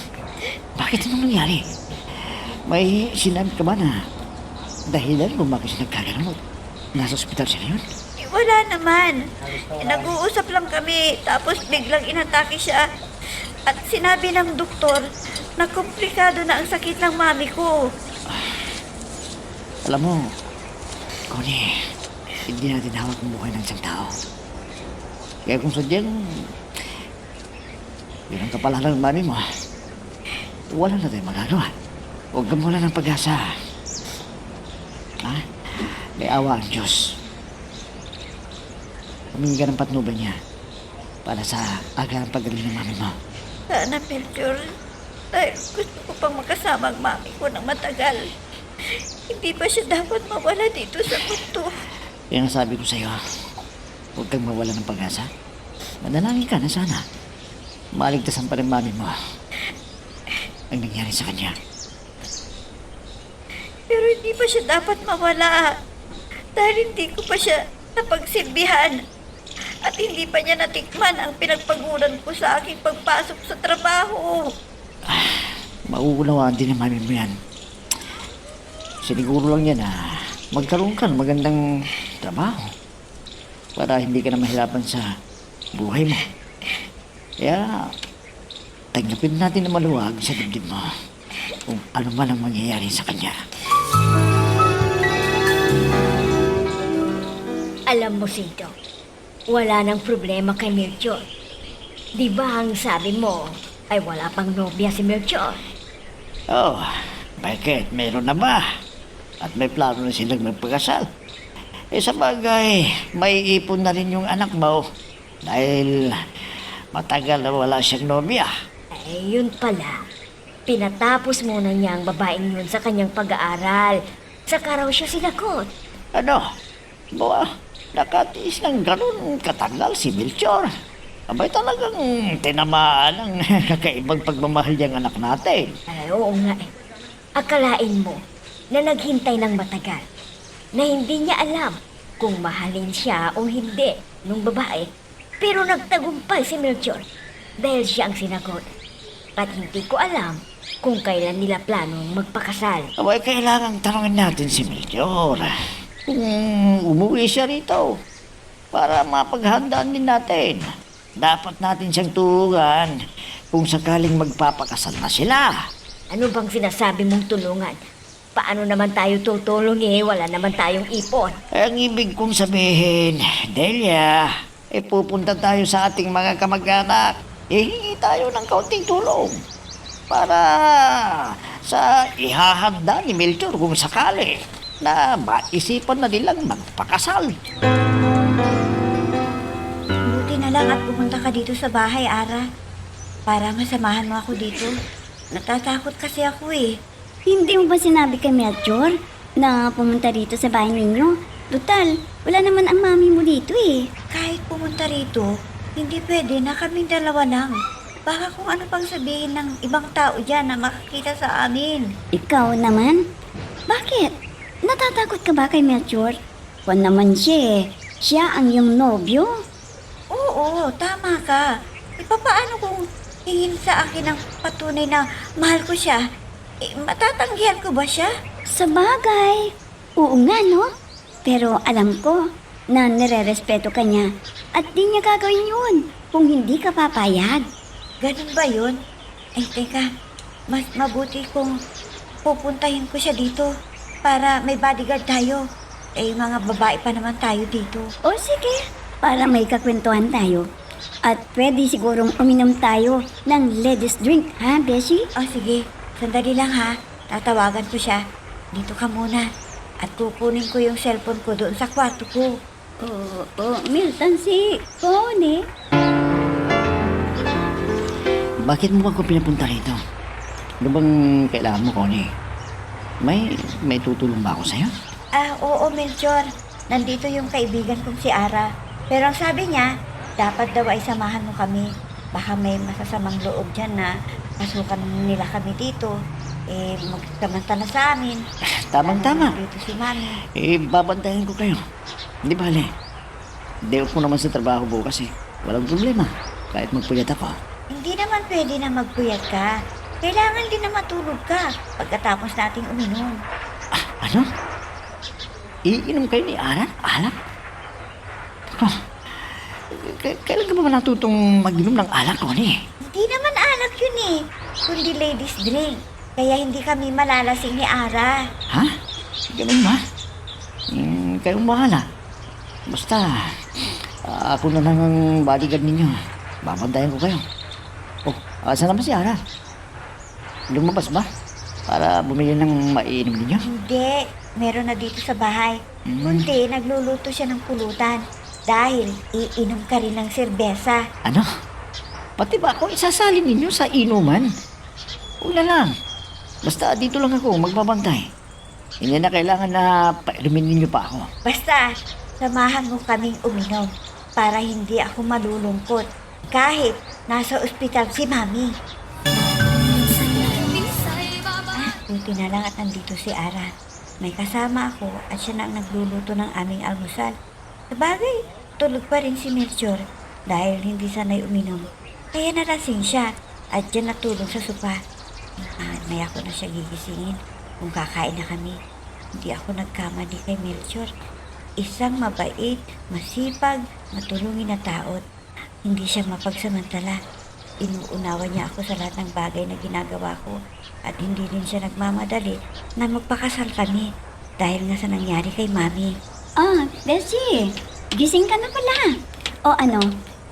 Speaker 2: Bakit anong nangyari? May sinabi ka ba na dahilan kung bakit siya nagkaganon? Nasa ospital siya ngayon?
Speaker 5: Wala naman. Nag-uusap lang kami, tapos biglang inatake siya. At sinabi ng doktor na komplikado na ang sakit ng Mami ko.
Speaker 2: Alam mo, Connie, hindi natin hawak ang buhay ng isang tao. Kaya kung sadyang yun ang kapalaran ng mami mo, wala na tayong magagawa. Huwag kang wala ng pag-asa. Ha? May awa ang Diyos. Humingi ka ng patnubay niya para sa agarang pagaling ng mami mo.
Speaker 5: Sana, Melchor, dahil gusto ko pang makasama ang Mami ko ng matagal. Hindi ba siya dapat mawala dito sa mundo?
Speaker 2: Yan ang sabi ko sa'yo. Huwag kang mawala ng pag-asa. Manalangin ka na sana. Maligtasan pa rin mami mo ang nangyari sa kanya.
Speaker 5: Pero hindi ba siya dapat mawala? Dahil hindi ko pa siya napagsilbihan. At hindi pa niya natikman ang pinagpaguran ko sa aking pagpasok sa trabaho.
Speaker 2: Mauunawaan din ng mami mo yan. Siniguro lang yan na magkaroon ka ng magandang trabaho para hindi ka na mahirapan sa buhay mo. Kaya, tanggapin natin na maluwag sa dibdib mo kung ano man ang mangyayari sa kanya.
Speaker 6: Alam mo, Sito, wala nang problema kay Melchor. Di ba ang sabi mo ay wala pang nobya si Melchor?
Speaker 2: Oh, bakit? Meron na ba? At may plano na silang magpagkasal. Eh sa bagay, may ipon na rin yung anak mo dahil matagal na wala siyang nobya.
Speaker 6: Eh, yun pala. Pinatapos muna niya ang babaeng yun sa kanyang pag-aaral. Saka raw siya sinakot.
Speaker 2: Ano? Bawa, nakatiis ng ganun katagal si Melchor. Abay talagang tinamaan ang kakaibang pagmamahal niyang anak natin.
Speaker 6: Ay, oo nga eh. Akalain mo na naghintay ng matagal na hindi niya alam kung mahalin siya o hindi nung babae. Pero nagtagumpay si Melchor dahil siya ang sinagot. At hindi ko alam kung kailan nila planong magpakasal.
Speaker 2: Abay, kailangang tanongin natin si Melchor kung umuwi siya rito para mapaghandaan din natin. Dapat natin siyang tulungan kung sakaling magpapakasal na sila.
Speaker 6: Ano bang sinasabi mong tulungan? paano naman tayo tutulong wala naman tayong ipon.
Speaker 2: Ang ibig kong sabihin, Delia, pupunta tayo sa ating mga kamag-anak. Hingi tayo ng kaunting tulong para sa ihahanda ni Melchor kung sakali na maisipan na nilang magpakasal.
Speaker 5: Buti na lang at pumunta ka dito sa bahay, Ara. Para masamahan mo ako dito. Natatakot kasi ako eh.
Speaker 4: Hindi mo ba sinabi kay Melchor na pumunta rito sa bahay ninyo? Total, wala naman ang mami mo dito eh.
Speaker 5: Kahit pumunta rito, hindi pwede na kaming dalawa lang. Baka kung ano pang sabihin ng ibang tao dyan na makakita sa amin.
Speaker 4: Ikaw naman? Bakit? Natatakot ka ba kay Melchor? Kung naman siya eh. Siya ang iyong nobyo.
Speaker 5: Oo, tama ka. Paano kung hingin sa akin ng patunay na mahal ko siya? Matatanggihan ko ba siya?
Speaker 4: Sa bagay. Oo nga no? Pero alam ko na nire-respeto ka niya at di niya gagawin yun kung hindi ka papayag.
Speaker 5: Ganun ba yun? Teka, mas mabuti kung pupuntahin ko siya dito para may bodyguard tayo. Mga babae pa naman tayo dito.
Speaker 4: O sige, para may kakwentuhan tayo. At pwede sigurong uminom tayo ng ladies drink, ha, Beshi?
Speaker 5: Sige, sandali lang ha. Tatawagan ko siya. Dito ka muna. At kukunin ko yung cellphone ko doon sa kwarto ko.
Speaker 4: Milton, si Connie.
Speaker 2: Bakit mo ako pinapunta rito? Ano bang kailangan mo, Connie? May tutulong ba ako sa'yo?
Speaker 5: Oo, Melchor. Nandito yung kaibigan kong si Ara. Pero ang sabi niya, dapat daw ay samahan mo kami. Baka may masasamang loob dyan na pasukan nila kami dito. Magsamantala sa amin.
Speaker 2: Tamang-tama.
Speaker 5: Dito si Mami.
Speaker 2: Babantayan ko kayo. Hindi bale. Day off ko naman sa trabaho bukas eh. Walang problema. Kahit magpuyat ako.
Speaker 5: Hindi naman pwede na magpuyat ka. Kailangan din na matulog ka pagkatapos nating uminom.
Speaker 2: Ano? Iinom kayo ni Ara? Alak? Kailan ka ba natutong mag-inom ng alak, Connie?
Speaker 5: Hindi naman alak yun eh. Kundi ladies drink. Kaya hindi kami malalasing ni Ara.
Speaker 2: Ha? Ganun ba? Kayong bahala. Basta, ako na lang ang bodyguard ninyo. Babantayan ko kayo. Saan naman si Ara? Lumabas ba? Para bumili ng maiinom ninyo?
Speaker 5: Hindi. Meron na dito sa bahay. Kundi nagluluto siya ng pulutan. Dahil iinom ka rin ng serbesa.
Speaker 2: Ano? Pati ba ako isasali ninyo sa inuman? Una lang. Basta dito lang ako magbabantay. Hindi na kailangan na painumin ninyo pa ako.
Speaker 5: Basta, samahan mo kaming uminom para hindi ako malulungkot. Kahit nasa ospital si Mami. Buti na lang at nandito si Ara. May kasama ako at siya na ang nagluluto ng aming almusal. Sabagay, tulog pa rin si Melchor dahil hindi sanay uminom. Kaya nalasing siya at dyan natulog sa sopa. May ako na siya gigisingin kung kakain na kami. Hindi ako nagkamali kay Melchor. Isang mabait, masipag, matulungin na tao. Hindi siya mapagsamantala. Inuunawa niya ako sa lahat ng bagay na ginagawa ko at hindi rin siya nagmamadali na magpakasal kami dahil nga sa nangyari kay Mami.
Speaker 4: Bessie, gising ka na pala. O ano,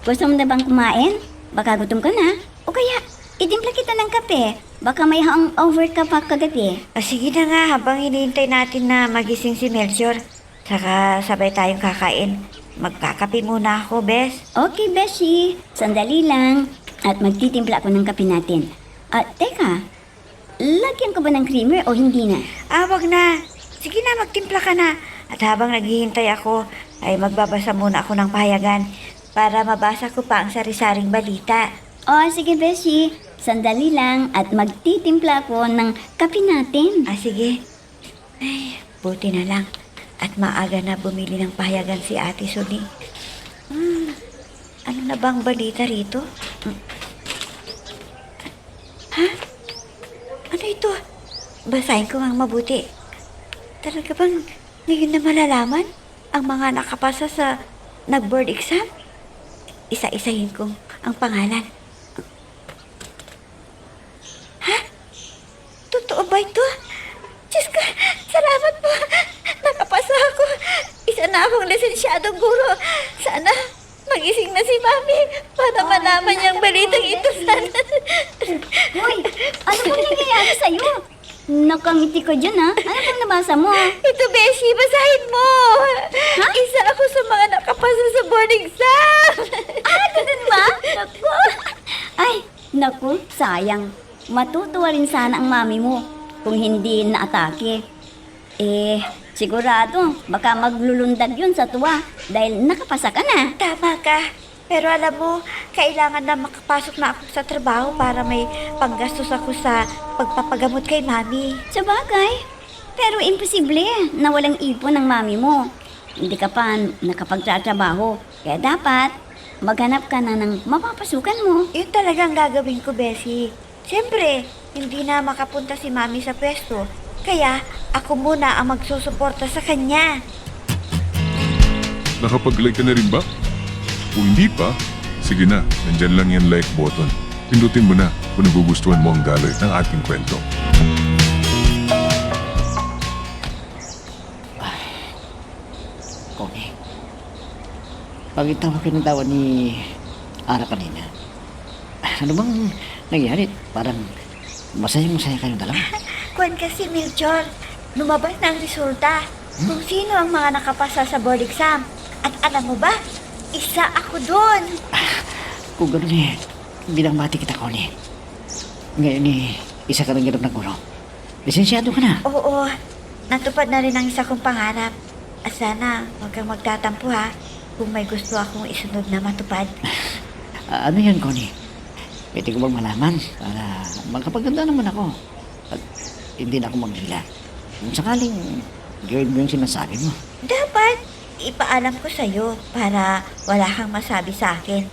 Speaker 4: gusto mo na bang kumain? Baka gutom ka na. O kaya, itimpla kita ng kape. Baka may hangover ka pa kagabi.
Speaker 5: Sige na nga habang hinihintay natin na magising si Melchor. Saka sabay tayong kakain. Magkakape muna ako, Bes.
Speaker 4: Okay, Bessie. Sandali lang. At magtitimpla ako ng kape natin. Teka, lagyan ko ba ng creamer o hindi na?
Speaker 5: Wag na. Sige na, magtimpla ka na. At habang naghihintay ako, ay magbabasa muna ako ng pahayagan para mabasa ko pa ang sari-saring balita.
Speaker 4: Sige, Bessie. Sandali lang at magtitimpla ako ng kape natin.
Speaker 5: Sige. Ay, buti na lang. At maaga na bumili ng pahayagan si Ate Suni. Ano na bang balita rito? Ha? Ano ito? Basahin ko ngang mabuti. Talaga bang ngayon na malalaman ang mga nakapasa sa nag-board exam? Isa-isahin kong ang pangalan. Ha? Totoo ba ito? Diyos ko, salamat po. Nakapasa ako. Isa na akong lisensyadong guro. Sana magising na si Mami para malaman niyang balitang ito sana.
Speaker 4: Hoy, ano bang nangyayari sa'yo? Nakangiti ko dyan, ha? Ano bang nabasa mo?
Speaker 5: Ito, Beshi, basahin mo. Isa ako sa mga nakapasa sa boarding exam.
Speaker 4: Ganun ba? Naku! Ay, naku, sayang. Matutuwa rin sana ang mami mo kung hindi naatake. Sigurado, baka maglulundag yun sa tuwa dahil nakapasa ka na.
Speaker 5: Tama ka. Pero alam mo, kailangan na makapasok na ako sa trabaho para may panggastos ako sa pagpapagamot kay Mami.
Speaker 4: Sa bagay, pero imposible na walang ipon ng mami mo. Hindi ka pa nakapagtatrabaho, kaya dapat maghanap ka na ng mapapasukan mo.
Speaker 5: Yun talagang gagawin ko, Bessie. Siyempre, hindi na makapunta si Mami sa pwesto. Kaya, ako muna ang magsusuporta sa kanya.
Speaker 3: Nakapag-like ka na rin ba? Kung hindi pa, sige na, nandyan lang yung like button. Pindutin mo na kung nagugustuhan mo ang daloy ng ating kwento.
Speaker 2: Connie, bakit tawa ka ng tawa ni Ara kanina? Ano bang nangyari? Parang masaya-masaya kayong dalawa.
Speaker 5: Kwan kasi, Milchor, lumabas na ang resulta. Kung sino ang mga nakapasa sa board exam. At alam mo ba, isa ako doon.
Speaker 2: Kung gano'n binangbati kita, Connie. Ngayon isa ka ng ganap ng guro. Lisensyado ka na.
Speaker 5: Oo, natupad na rin ang isa kong pangarap. At sana, huwag kang magtatampo ha, kung may gusto akong isunod na matupad.
Speaker 2: Ano yan, Connie? Pwede ko bang malaman para magkapaganda naman ako at hindi na ako maglila. Kung sakaling gawin mo yung sinasabi mo.
Speaker 5: Dapat ipaalam ko sa'yo para wala kang masabi sa akin.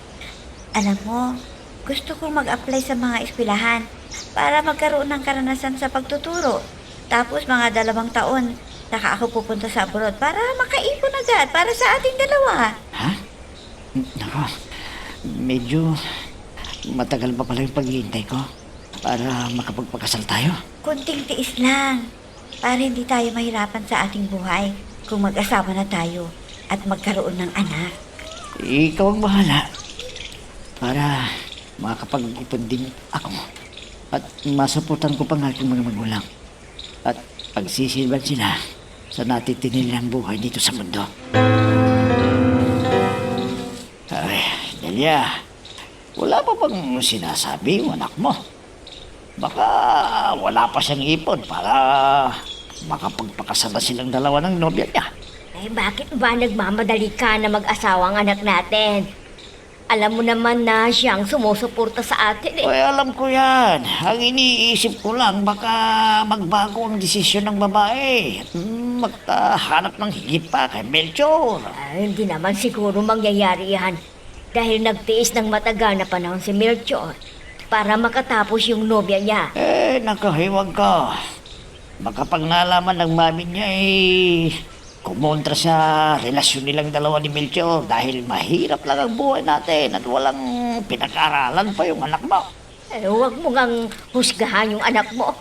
Speaker 5: Alam mo, gusto kong mag-apply sa mga eskwelahan para magkaroon ng karanasan sa pagtuturo. Tapos mga 2 taon, saka ako pupunta sa abroad para makaipon agad para sa ating dalawa.
Speaker 2: Ha? Nako, medyo matagal pa pala yung paghihintay ko para makapagpakasal tayo.
Speaker 5: Kunting tiis lang para hindi tayo mahirapan sa ating buhay kung mag-asawa na tayo at magkaroon ng anak.
Speaker 2: Ikaw ang bahala para makakapag-ipon din ako at masuportan ko pa ang aking mga magulang at pagsisilban sila sa natitinin nilang buhay dito sa mundo. Ay, Delia, wala pa bang sinasabi yung anak mo? Baka wala pa siyang ipon para makapagpakasal na silang dalawa ng nobya niya.
Speaker 6: Bakit ba nagmamadali ka na mag-asawa ang anak natin? Alam mo naman na siyang sumusuporta sa atin eh.
Speaker 2: Ay, alam ko yan. Ang iniisip ko lang, baka magbago ang desisyon ng babae. Maghanap ng higit pa kay Melchor.
Speaker 6: Hindi naman siguro mangyayari yan. Dahil nagtiis ng matagal na panahon si Melchor para makatapos yung nobya niya.
Speaker 2: Nakahiwag ka. Baka pag nalaman ng mami niya kumontra sa relasyon nilang dalawa ni Melchor dahil mahirap lang ang buhay natin at walang pinag-aralan pa yung anak mo.
Speaker 6: Huwag mo ngang husgahan yung anak mo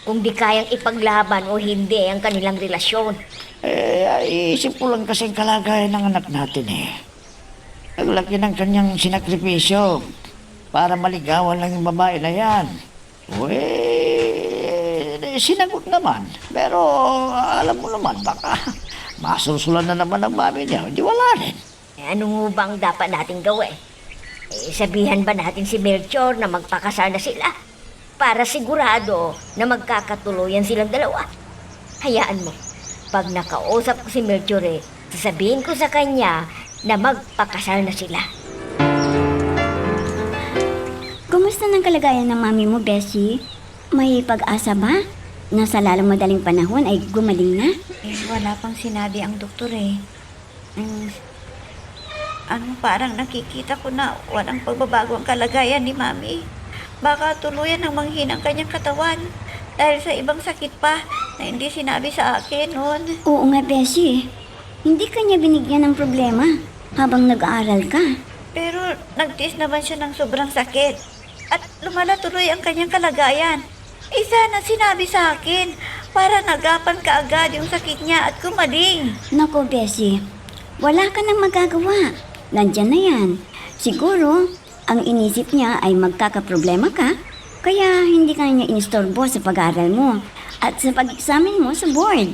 Speaker 6: kung di kayang ipaglaban o hindi ang kanilang relasyon.
Speaker 2: Isip ko lang kasing kalagayan ng anak natin Ang laki ng kanyang sinakripisyo para maligawan lang yung babae na yan. Sinagot naman. Pero alam mo naman, baka masursulan na naman ang mami niya. Hindi wala rin.
Speaker 6: Ano mo bang dapat natin gawin? Sabihan ba natin si Melchor na magpakasal na sila? Para sigurado na magkakatuluyan silang dalawa. Hayaan mo, pag nakausap ko si Melchor sasabihin ko sa kanya na magpakasal na sila.
Speaker 4: Kumusta ng kalagayan ng mami mo, Bessie? May pag-asa ba? Na sa lalong madaling panahon ay gumaling na?
Speaker 5: Wala pang sinabi ang doktor parang nakikita ko na walang pagbabago ang kalagayan ni Mami. Baka tuluyan ang manghinang kanyang katawan dahil sa ibang sakit pa na hindi sinabi sa akin noon.
Speaker 4: Oo nga, Bessie. Hindi ka niya binigyan ng problema habang nag-aaral ka.
Speaker 5: Pero nagtiis naman siya ng sobrang sakit at lumala tuloy ang kanyang kalagayan. Sana sinabi sa akin para nagapan ka agad yung sakit niya at gumaling.
Speaker 4: Nako, Bessie, wala ka nang magagawa. Nandyan na yan. Siguro, ang inisip niya ay magkakaproblema ka, kaya hindi ka niya inistorbo sa pag-aaral mo at sa pag-examine mo sa board.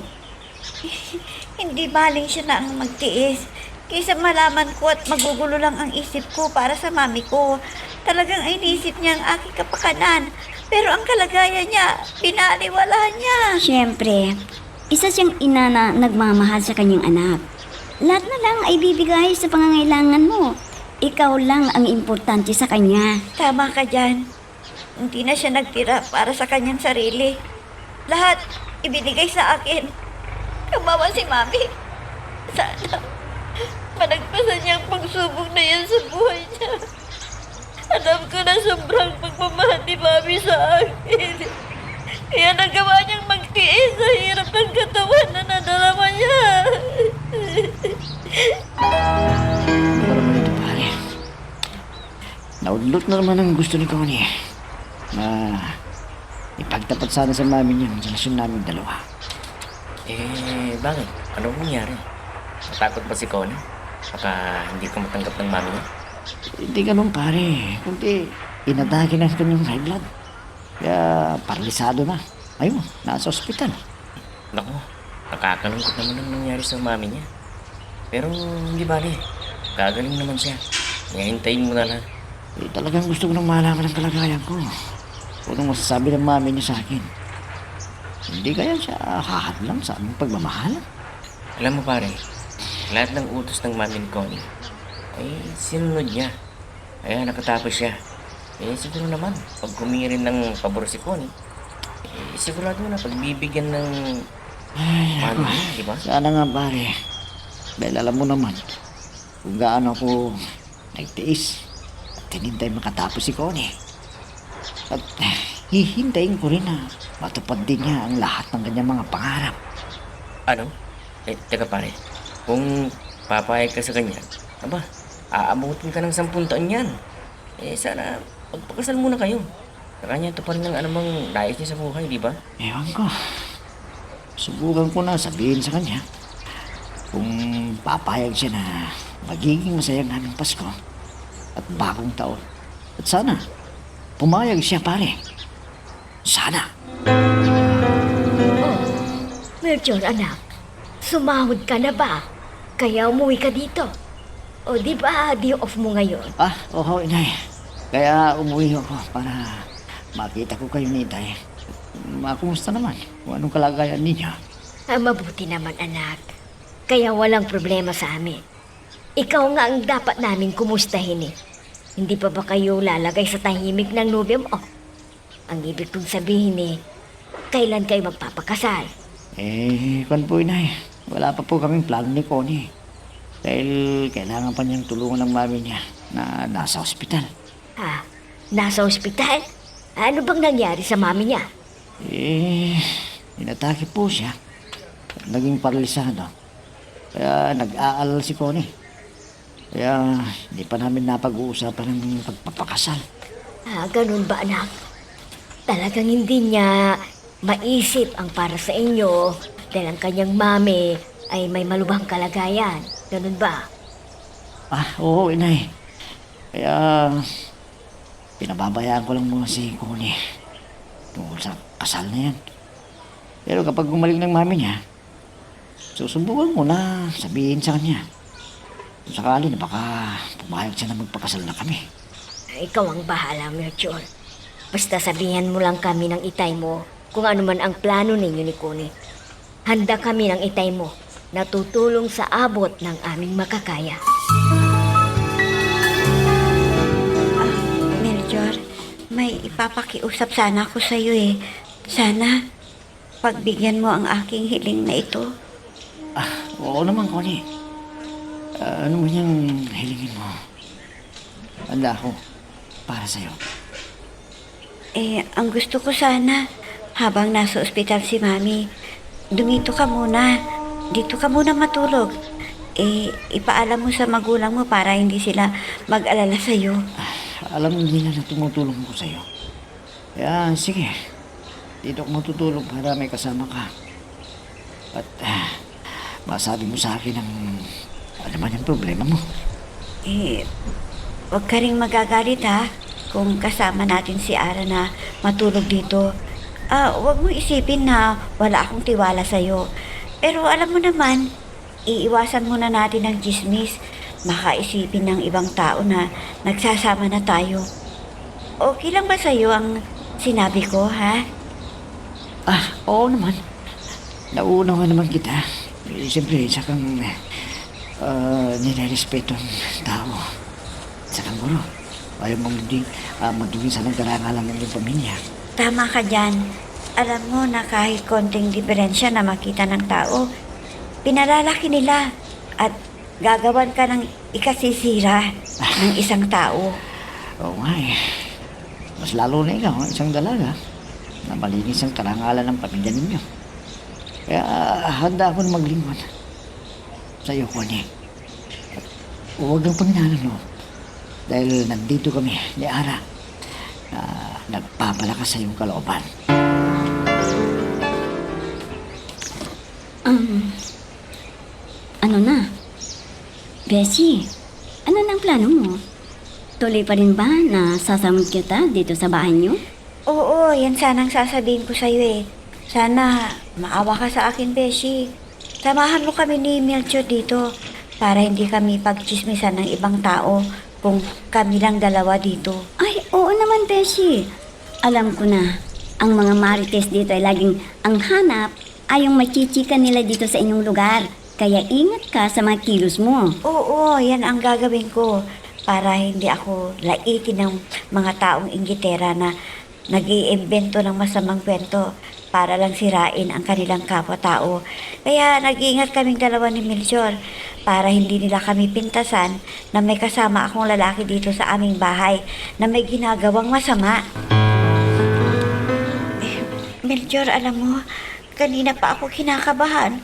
Speaker 5: Hindi baling siya na ang magtiis. Kaysa malaman ko at magugulo lang ang isip ko para sa mami ko. Talagang inisip niya ang aking kapakanan. Pero ang kalagayan niya, pinaliwala niya.
Speaker 4: Siyempre, isa siyang ina na nagmamahal sa kanyang anak. Lahat na lang ay bibigay sa pangangailangan mo. Ikaw lang ang importante sa kanya.
Speaker 5: Tama ka dyan. Hindi na siya nagtira para sa kanyang sarili. Lahat ibinigay sa akin. Kawawa si mami. Sana malagpasan niya ang pagsubok na yan sa buhay niya. Alam ko na sobrang pagmamahal ni mami sa akin. Kaya nagawa niyang magtiis sa hirap ng katawan na nadalama niya.
Speaker 2: Ano naman ito, pare? Naudlot na naman ang gusto ni Connie. Na ipagtapat sana sa mami niya ang relasyon namin dalawa.
Speaker 7: Bakit? Anong nangyari? Natakot ba si Connie? Baka hindi ka matanggap ng mami niya?
Speaker 2: Hindi ganun, pare. Kundi inatake na kanyang high blood. Kaya paralisado na. Ayun, nasa ospital.
Speaker 7: Naku, nakakalungkot naman ang nangyari sa mami niya. Pero hindi bali. Gagaling naman siya. Ngahintayin mo na lang.
Speaker 2: Talagang gusto ko nang malaman ang kalagayan ko. Kung masasabi ng mami niya sa akin. Hindi kaya siya hahadlang sa aming pagmamahal?
Speaker 7: Alam mo pare, lahat ng utos ng mami ni Connie ay sinunod niya. Kaya nakatapos siya. Siguro naman, pag humingi rin ng pabor si Connie, sigurado na pagbibigyan ng mami niya, di ba?
Speaker 2: Sana nga, pare. Dahil alam mo naman kung gaano ako nagtiis at hinintay makatapos si Connie. At hihintayin ko rin na matupad din niya ang lahat ng kanyang mga pangarap.
Speaker 7: Ano? Teka pare, kung papayag ka sa kanya, aba, aabutin ka ng 10 taon yan. Sana magpakasal muna kayo. Sa kanya ito pa rin ang anumang nais niya sa buhay, di ba?
Speaker 2: Ewan ko. Subukan ko na sabihin sa kanya kung papayag siya na magiging masaya naming Pasko at bagong taon. At sana, pumayag siya, pare. Sana.
Speaker 6: Melchor, anak, sumahod ka na ba? Kaya umuwi ka dito. O di ba, day off mo ngayon?
Speaker 2: Oo, inay. Kaya umuwi ako para makita ko kayo ni Itay. Makumusta naman kung anong kalagayan ninyo.
Speaker 6: Mabuti naman, anak. Kaya walang problema sa amin. Ikaw nga ang dapat namin kumustahin eh. Hindi pa ba kayo lalagay sa tahimik ng nobya mo? Ang ibig kong sabihin eh, kailan kayo magpapakasal?
Speaker 2: Kwan po, inay. Wala pa po kaming plano ni Connie. Dahil kailangan pa niyang tulungan ng mami niya na nasa ospital.
Speaker 6: Nasa ospital? Ano bang nangyari sa mami niya?
Speaker 2: Inatake po siya. At naging paralisado. Kaya nag-aalala si Connie. Kaya hindi pa namin napag-uusapan ng pagpapakasal.
Speaker 6: Ganun ba, anak? Talagang hindi niya maisip ang para sa inyo dahil ang kanyang mami ay may malubhang kalagayan. Ganun ba?
Speaker 2: Oo, inay. Kaya pinababayaan ko lang muna si Connie tungkol sa kasal na yan. Pero kapag gumaling ng mami niya, susubukan ko na sabihin sa kanya. Kung sakali na baka pumayag siya na magpakasal na kami.
Speaker 6: Ikaw ang bahala, Melchor. Basta sabihan mo lang kami ng itay mo kung ano man ang plano ninyo ni Connie. Handa kami ng itay mo na tutulong sa abot ng aming makakaya.
Speaker 5: Melchor, may ipapakiusap sana ako sa iyo eh. Sana pagbigyan mo ang aking hiling na ito.
Speaker 2: Oo naman, Connie. Ano mo yung hilingin mo? Handa ako para sa'yo.
Speaker 5: Ang gusto ko sana, habang nasa ospital si Mami, dumito ka muna. Dito ka muna matulog. Ipaalam mo sa magulang mo para hindi sila mag-alala sa'yo.
Speaker 2: Alam nila na tumutulong ko sa'yo. Kaya sige, dito ako matutulog para may kasama ka. At masabi mo sa akin ang ano man yung problema mo.
Speaker 5: Eh, huwag ka rin magagalit ha kung kasama natin si Ara na matulog dito. Huwag mo isipin na wala akong tiwala sa'yo. Pero alam mo naman, iiwasan muna natin ang chismis. Makaisipin ng ibang tao na nagsasama na tayo. Okay lang ba sa'yo ang sinabi ko, ha?
Speaker 2: Oo naman. Nauna nga naman kita. Siyempre, isa kang nilarespeto ng tao. Isa kang guro. Ayaw mong magiging sa nagkarangalan ng iyong pamilya.
Speaker 5: Tama ka dyan. Alam mo na kahit konting diferensya na makita ng tao, pinalalaki nila at gagawan ka ng ikasisira ng isang tao.
Speaker 2: Oo nga eh. Mas lalo na ikaw, isang dalaga, na malinis ang karangalan ng pamilya ninyo. Kaya handa ako na maglingkod sa iyo, Connie. At huwag kang panghinaan, dahil nandito kami ni Ara na nagpapalakas sa iyong kalooban.
Speaker 4: Ano na? Beshi, ano nang plano mo? Tuloy pa rin ba na sasamod kita dito sa bahay niyo?
Speaker 5: Oo, yan sanang sasabihin ko sa'yo eh. Sana maawa ka sa akin, Beshi. Samahan mo kami ni Melchor dito para hindi kami pagchismisan ng ibang tao kung kami lang dalawa dito.
Speaker 4: Ay, oo naman, Beshi. Alam ko na, ang mga marites dito ay laging ang hanap ay yung machichika nila dito sa inyong lugar. Kaya ingat ka sa mga kilos mo.
Speaker 5: Oo, yan ang gagawin ko para hindi ako laitin ng mga taong inggitera na nag-iimbento ng masamang kwento para lang sirain ang kanilang kapwa-tao. Kaya nag-iingat kaming dalawa ni Melchor para hindi nila kami pintasan na may kasama akong lalaki dito sa aming bahay na may ginagawang masama. Melchor, alam mo, kanina pa ako kinakabahan.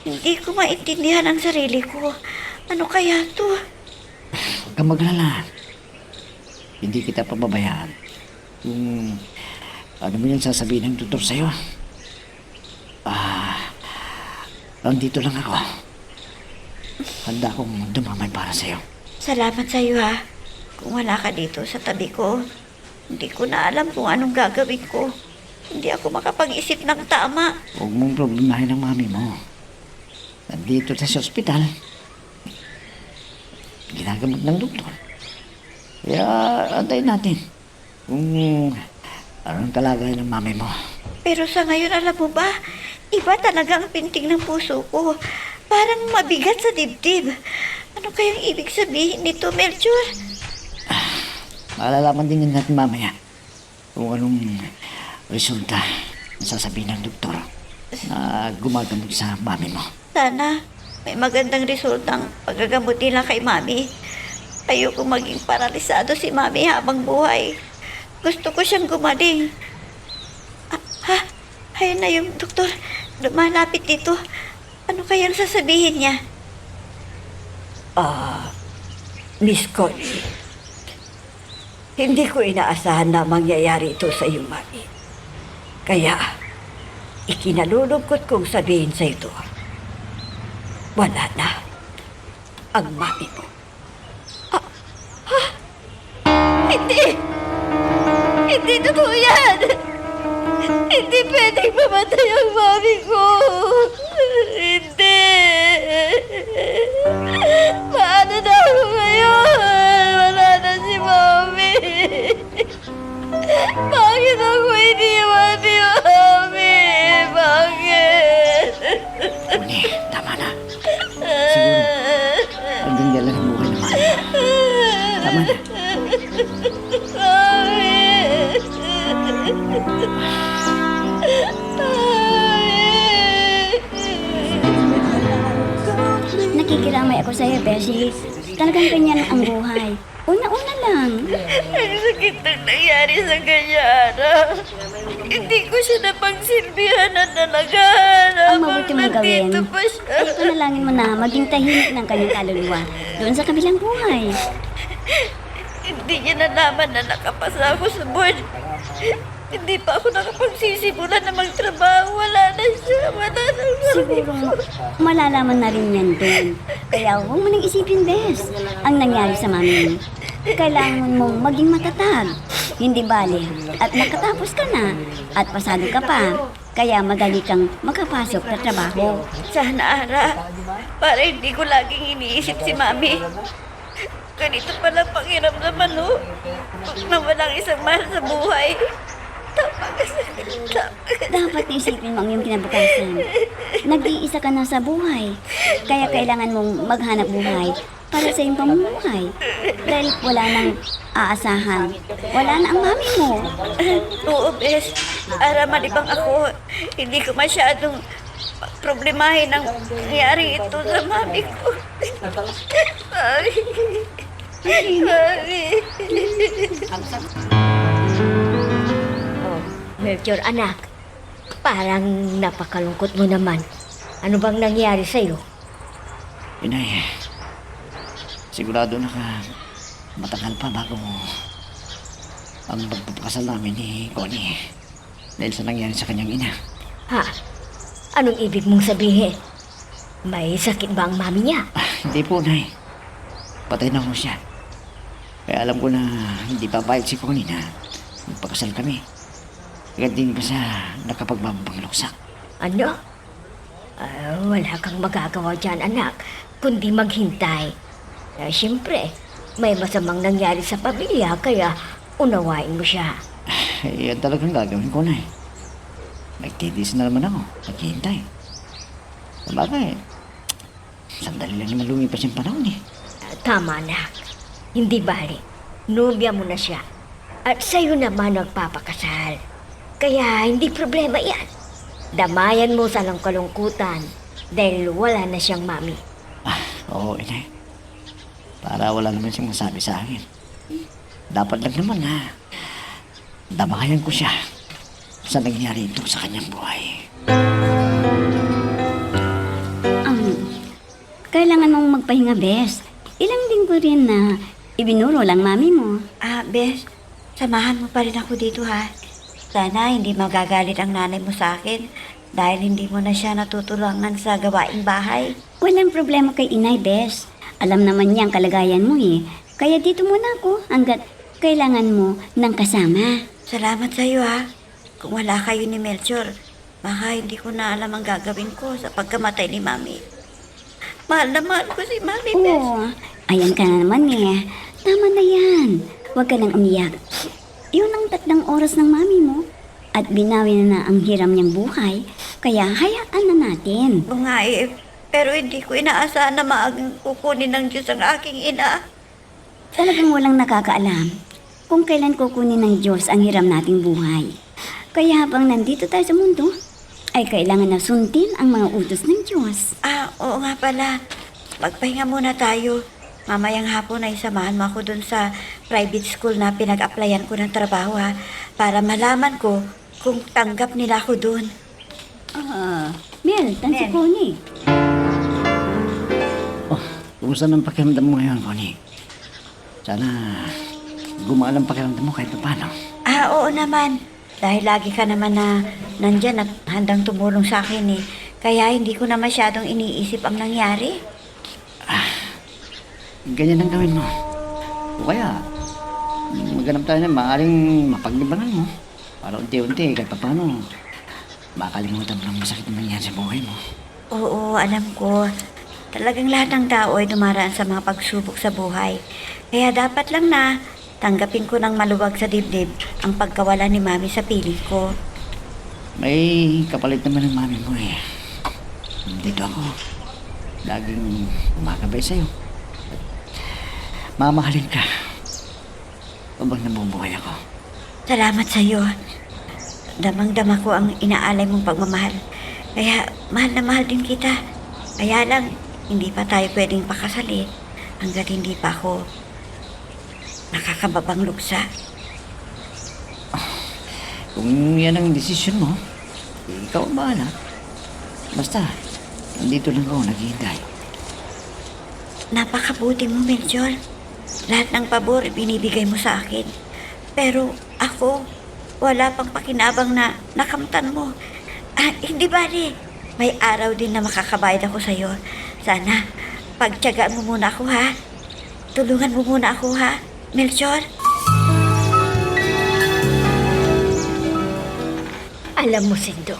Speaker 5: Hindi ko maintindihan ang sarili ko. Ano kaya to?
Speaker 2: Huwag kang maglala. Hindi kita pababayaan. Kung ano mo yung sasabihin ng tutor sa'yo. Nandito lang ako. Handa akong dumamay para sa'yo.
Speaker 5: Salamat sa iyo ha. Kung wala ka dito sa tabi ko, hindi ko na alam kung anong gagawin ko. Hindi ako makapag-isip ng tama.
Speaker 2: Huwag mong problemahin ang mami mo. Nandito sa ospital. Ginagamot ng doktor. Kaya antayin natin kung anong kalagayan ng mami mo.
Speaker 5: Pero sa ngayon, alam mo ba, iba talaga ang pintig ng puso ko. Parang mabigat sa dibdib. Ano kayang ibig sabihin nito, Melchor?
Speaker 2: Malalaman din natin mamaya kung anong resulta ang sasabihin ng doktor na gumagamot sa mami mo.
Speaker 5: Sana may magandang resultang paggagamot nila kay Mami. Ayoko maging paralisado si Mami habang buhay. Gusto ko siyang gumaling. Ayun na yung doktor. Lumalapit dito. Ano kayang sasabihin niya?
Speaker 8: Miss Connie, hindi ko inaasahan na mangyayari ito sa iyo, Mami. Kaya, ikinalulungkot kong sabihin sa ito, wala na ang mami mo.
Speaker 1: Hindi! Hindi totoo yan! Hindi pwedeng mamatay ang mami ko! Hindi! Paano na ako ngayon? Wala na si mami! Bakit ako iniwan ni mami? Bakit?
Speaker 2: Connie, tama na. Siguro, hanggang yan lang ang buhay ng mami mo. Tama na.
Speaker 4: Nakikiramay ako sa iyo, Beshi. Talagang ganyan ang buhay. Una-una lang.
Speaker 1: Ang sakit ng nangyari sa kanya, Ana. Hindi ko siya napagsilbihan na talaga.
Speaker 4: Ang mabuti mong gawin,
Speaker 1: Nandito pa siya.
Speaker 4: ay panalangin mo na maging tahimik ng kanyang kaluluwa doon sa kabilang buhay.
Speaker 1: Hindi niya nalaman na nakapasa ako sa board. Hindi pa ako nakapagsisimulan na magtrabaho. Wala na siya. Wala na siya.
Speaker 4: Siguro, malalaman na rin yan doon. Kaya huwag mo nang isipin, Bes, ang nangyari sa mami mo. Kailangan mong maging matatag. Hindi bale. At nakatapos ka na. At pasado ka pa. Kaya madali kang makapasok na trabaho.
Speaker 1: Sana, Ara. Para hindi ko laging iniisip si Mami. Ganito pala pakiramdaman, no? Na walang isang mahal sa buhay.
Speaker 4: Dapat isipin mo ang iyong kinabukasan. Nag-iisa ka na sa buhay. Kaya kailangan mong maghanap buhay para sa iyong pamumuhay. Dahil wala nang aasahan. Wala na ang mami mo.
Speaker 1: Oo, Bes. Ara, malibang ako. Hindi ko masyadong problemahin ang nangyari ito sa mami ko. Mami. Mami.
Speaker 6: Melchor, anak, parang napakalungkot mo naman. Ano bang nangyari sa'yo?
Speaker 2: Inay, sigurado na ka matagal pa bago ang pagpapakasal namin ni Connie dahil sa nangyari sa kanyang ina.
Speaker 6: Ha? Anong ibig mong sabihin? May sakit ba ang mami niya?
Speaker 2: Hindi po, Nay. Patay na ho siya. Kaya alam ko na hindi papayag si Connie na magpakasal kami. Kaya din pa sa nakapagbabanglusak.
Speaker 6: Ano? Wala kang magagawa dyan, anak, kundi maghintay. Siyempre, may masamang nangyari sa pamilya, kaya unawain mo siya.
Speaker 2: Yan talagang gagawin ko, Nay. Nagtitis na naman ako. Naghihintay. Sabagay, sandali lang naman lumipas yung panahon eh.
Speaker 6: Tama, anak. Hindi bali. Nobya mo na siya. At sa'yo naman nagpapakasal. Kaya hindi problema yan. Damayan mo sa lang kalungkutan dahil wala na siyang mami.
Speaker 2: Oo, Inay. Para wala naman siyang masabi sa akin. Dapat lang naman na damayan ko siya sa nangyari ito sa kanyang buhay.
Speaker 4: Kailangan mong magpahinga, Bes. Ilang linggo rin na ibinuro lang mami mo.
Speaker 5: Bes, samahan mo pa rin ako dito, ha? Sana hindi magagalit ang nanay mo sa akin dahil hindi mo na siya natutulungan sa gawaing bahay.
Speaker 4: Walang problema kay Inay, Bes. Alam naman niya ang kalagayan mo eh. Kaya dito muna ako hanggat kailangan mo ng kasama.
Speaker 5: Salamat sa iyo, ha? Kung wala kayo ni Melchor, baka hindi ko na alam ang gagawin ko sa pagkamatay ni Mami. Mahal na mahal ko si Mami, Bes.
Speaker 4: Oo, ayan ka na naman eh. Tama na yan. Huwag ka nang umiyak. Yun ang 3 oras ng mami mo. At binawi na ang hiram niyang buhay. Kaya hayaan na natin.
Speaker 5: Oo nga eh, pero hindi ko inaasahan na maagang kukunin ng Diyos ang aking ina.
Speaker 4: Talagang walang nakakaalam kung kailan kukunin ng Diyos ang hiram nating buhay. Kaya habang nandito tayo sa mundo, ay kailangan na sundin ang mga utos ng Diyos.
Speaker 5: Oo nga pala. Magpahinga muna tayo. Mamayang hapon ay samahan mo ako dun sa private school na pinag-applyan ko ng trabaho, ha? Para malaman ko kung tanggap nila ako dun.
Speaker 4: Mel, tansi ko ni.
Speaker 2: Kumusta ang pakiramdam mo ngayon, Connie? Sana gumaan ang pakiramdam mo kahit paano.
Speaker 5: Oo naman. Dahil lagi ka naman na nandyan at handang tumulong sa akin eh. Kaya hindi ko na masyadong iniisip ang nangyari.
Speaker 2: Ganyan ang gawin mo. O kaya, maghanap tayo na maaaring mapaglibangan mo. Para unti-unti, kahit paano, makalimutan mo ng masakit na nangyari sa buhay mo.
Speaker 5: Oo, alam ko. Talagang lahat ng tao ay dumaraan sa mga pagsubok sa buhay. Kaya dapat lang na tanggapin ko ng maluwag sa dibdib ang pagkawala ni Mami sa piling ko.
Speaker 2: May kapalit naman ng mami mo eh. Dito ako. Laging umakabay sa'yo. Mamahalin ka. Habang nabubuhay ako.
Speaker 5: Salamat sa iyo. Damang-dama ko ang inaalay mong pagmamahal. Kaya mahal na mahal din kita. Kaya lang, hindi pa tayo pwedeng pakasali hanggat hindi pa ako nakakababang luksa.
Speaker 2: Kung yan ang desisyon mo, ikaw ang bahala. Basta, nandito lang ako naghihintay.
Speaker 5: Napakabuti mo, Melchor. Lahat ng pabor binibigay mo sa akin. Pero ako, wala pang pakinabang na nakamtan mo. Hindi bali. May araw din na makakabayad ako sa'yo. Sana, pagtiyagaan mo muna ako, ha? Tulungan mo muna ako, ha, Melchor?
Speaker 6: Alam mo, Sindo,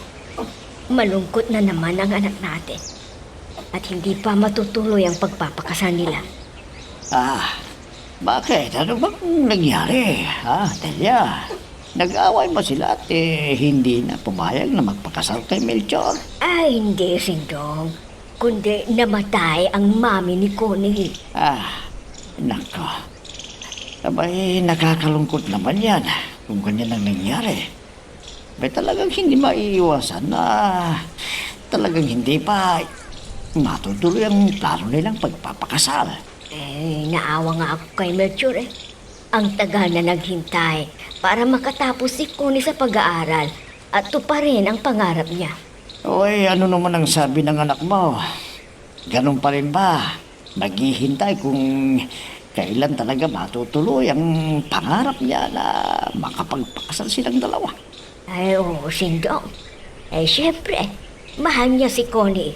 Speaker 6: malungkot na naman ang anak natin. At hindi pa matutuloy ang pagpapakasal nila.
Speaker 2: Bakit? Ano bang nangyari? Delia, nag-away ba sila at hindi na pumayag na magpakasal kay Melchor?
Speaker 6: Ay, hindi, Sindong. Kundi namatay ang mami ni Connie.
Speaker 2: Nako. Abay, nakakalungkot naman yan kung ganyan ang nangyari. May talagang hindi maiiwasan na talagang hindi pa matutuloy ang plano nilang pagpapakasal.
Speaker 6: Naawa nga ako kay Melchor eh. Ang tagal na naghintay para makatapos si Connie sa pag-aaral at tuparin ang pangarap niya.
Speaker 2: Oy, ano naman ang sabi ng anak mo? Ganun pa rin ba? Maghihintay kung kailan talaga matutuloy ang pangarap niya na makapagpakasal silang dalawa.
Speaker 6: Ay, oo, Sindong. Syempre, mahal niya si Connie.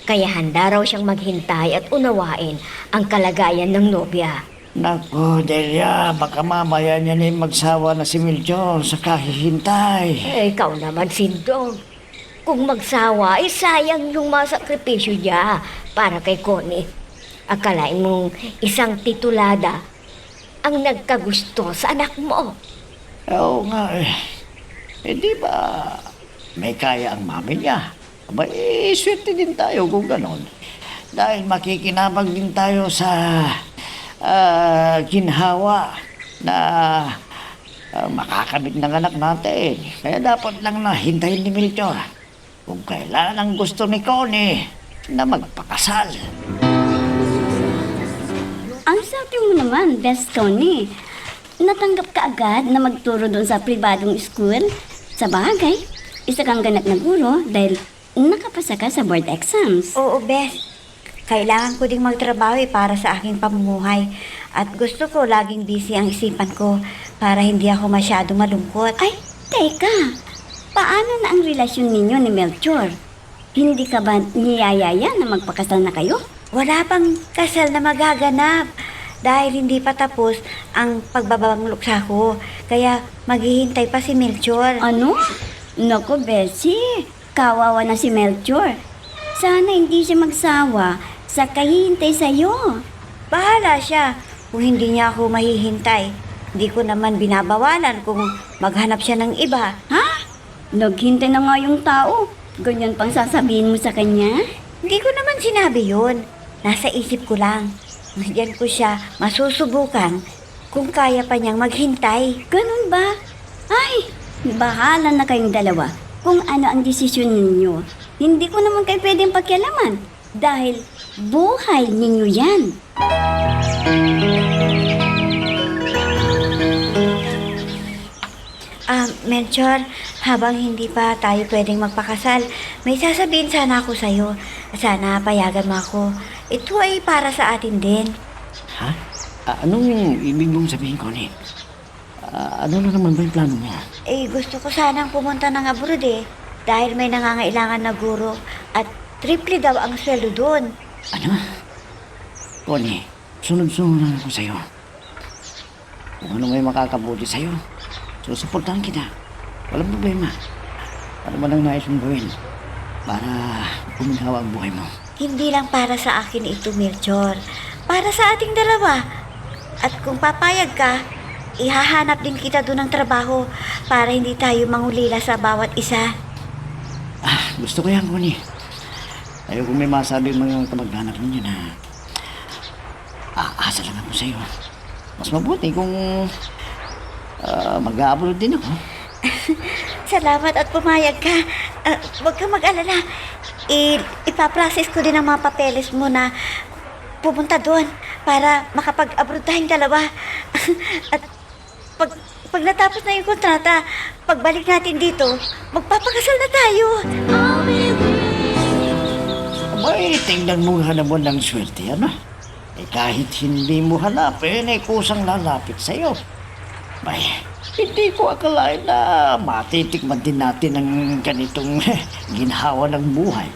Speaker 6: Kaya handa raw siyang maghintay at unawain ang kalagayan ng nobya.
Speaker 2: Naku, Delia, baka mamaya niya na magsawa na si Melchor sa kahihintay.
Speaker 6: Ikaw naman, Sindong. Kung magsawa, sayang yung masakripisyo niya para kay Connie. Akalain mong isang titulada ang nagkagusto sa anak mo.
Speaker 2: Oo nga eh. Di ba may kaya ang mami niya? Abay, swerte din tayo kung ganon. Dahil makikinabang din tayo sa ginhawa na makakabit ng anak natin. Kaya dapat lang na hintayin ni Melchor kung kailan ang gusto ni Connie na magpakasal.
Speaker 4: Ang sabi mo naman, Best Tony, natanggap ka agad na magturo doon sa pribadong school? Sa bagay, isa kang ganap na guro dahil nakapasa ka sa board exams.
Speaker 5: Oo, Bes. Kailangan ko ding magtrabaho para sa aking pamumuhay. At gusto ko laging busy ang isipan ko para hindi ako masyadong malungkot.
Speaker 4: Ay, teka, paano na ang relasyon ninyo ni Melchor? Hindi ka ba niyayaya na magpakasal na kayo?
Speaker 5: Wala pang kasal na magaganap dahil hindi pa tapos ang pagbabangluksa ko. Kaya maghihintay pa si Melchor.
Speaker 4: Ano? Naku, Bessie, kawawa na si Melchor. Sana hindi siya magsawa sa kahihintay sa'yo.
Speaker 5: Bahala siya kung hindi niya ako mahihintay. Hindi ko naman binabawalan kung maghanap siya ng iba.
Speaker 4: Ha? Naghintay na nga yung tao. Ganyan pang sasabihin mo sa kanya?
Speaker 5: Hindi ko naman sinabi yun. Nasa isip ko lang. Diyan ko siya masusubukan kung kaya pa niyang maghintay.
Speaker 4: Ganun ba? Ay, bahala na kayong dalawa kung ano ang desisyon ninyo. Hindi ko naman kayo pwedeng pakialaman dahil buhay ninyo yan.
Speaker 5: Melchor, habang hindi pa tayo pwedeng magpakasal, may sasabihin sana ako sa'yo. Sana payagan mo ako. Ito ay para sa atin din.
Speaker 2: Ha? Anong ibig mong sabihin, Connie? Ano na naman ba yung plano mo?
Speaker 5: Gusto ko sanang pumunta ng abroad dahil may nangangailangan na guro at triple daw ang sweldo doon.
Speaker 2: Ano? Connie, sunod-sunod lang ako sa'yo. Kung ano may makakabuti sa'yo, susuportahan kita. Walang problema. Ano man ang nais mong gawin para guminhawa ang buhay mo?
Speaker 5: Hindi lang para sa akin ito, Melchor. Para sa ating dalawa. At kung papayag ka, ihahanap din kita doon ng trabaho para hindi tayo mangulila sa bawat isa.
Speaker 2: Gusto ko yan, Connie. Ayaw kung may masabi mga kamag-anak ninyo na aasa lang ako sa'yo. Mas mabuti kung mag-a-upload din ako.
Speaker 5: Salamat at pumayag ka. Huwag kang mag-alala. Ipaprocess ko din ang mga papeles mo na pupunta doon para makapag-abroad tayong dalawa. At pag natapos na yung kontrata, pagbalik natin dito, magpapakasal na tayo.
Speaker 2: Abay, tingnan mo hanapon ng swerte, ano? Kahit hindi mo hanapin, kusang lalapit sa'yo. Bay, Hindi ko akalain na matitikman din natin ang ganitong ginhawa ng buhay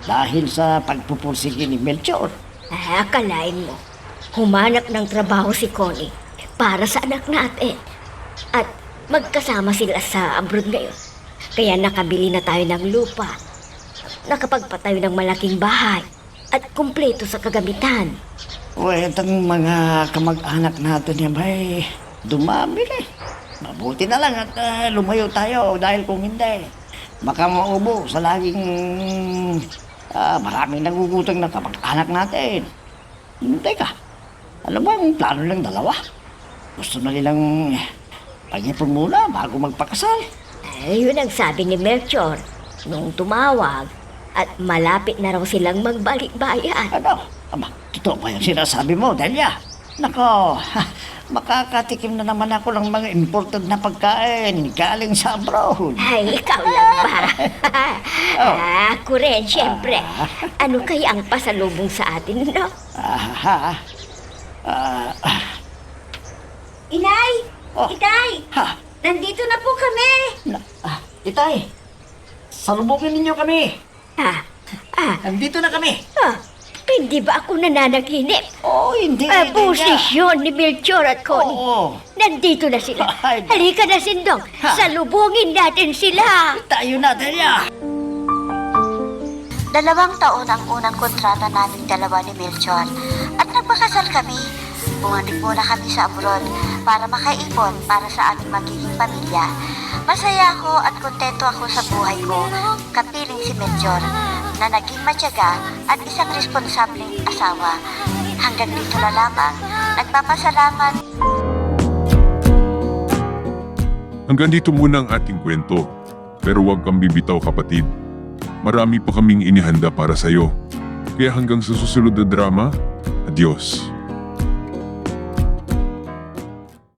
Speaker 2: dahil sa pagpupursige ni Melchor.
Speaker 6: Akalain mo, humanap ng trabaho si Connie para sa anak natin. At magkasama sila sa abroad ngayon. Kaya nakabili na tayo ng lupa, nakapagpatayo ng malaking bahay, at kumpleto sa kagamitan.
Speaker 2: Ang mga kamag-anak natin yan may dumami na eh. Mabuti na lang at lumayo tayo dahil kung hindi, baka maubo sa laging maraming nagugutang na kamag-anak natin. Teka, alam mo ang plano ng dalawa? Gusto na nilang pag-ipon muna bago magpakasal.
Speaker 6: Yun ang sabi ni Melchor nung tumawag at malapit na raw silang magbalik-bayan.
Speaker 2: Ano? Aba, totoo ba yung sinasabi mo, Delia? Nako, makakatikim na naman ako ng mga imported na pagkain galing sa abroad.
Speaker 6: Ay, ikaw lang ba? Ako rin, syempre. Ano kaya ang pasalubong sa atin, no?
Speaker 5: Inay!
Speaker 2: Oh.
Speaker 5: Itay!
Speaker 2: Ha?
Speaker 5: Nandito na po kami!
Speaker 2: Itay, salubungin ninyo kami. Nandito na kami.
Speaker 6: Hindi ba ako nananaginip?
Speaker 2: Oh, hindi.
Speaker 6: Posisyon ni Melchor at Connie.
Speaker 2: Oo.
Speaker 6: Nandito na sila.
Speaker 2: Ay.
Speaker 6: Halika na, Sindong.
Speaker 2: Ha?
Speaker 6: Salubungin natin sila.
Speaker 2: Tayo na, Delia.
Speaker 5: 2 taon ang unang kontrata naming dalawa ni Melchor at nagpakasal kami. Bumalik muna kami sa abroad para makaipon para sa aming magiging pamilya. Masaya ako at kontento ako sa buhay ko, kapiling si Melchor na naging matyaga at isang responsableng asawa. Hanggang dito na lamang, nagpapasalamat.
Speaker 3: Hanggang dito muna ang ating kwento. Pero huwag kang bibitaw kapatid. Marami pa kaming inihanda para sa'yo. Kaya hanggang sa susunod na drama, adios.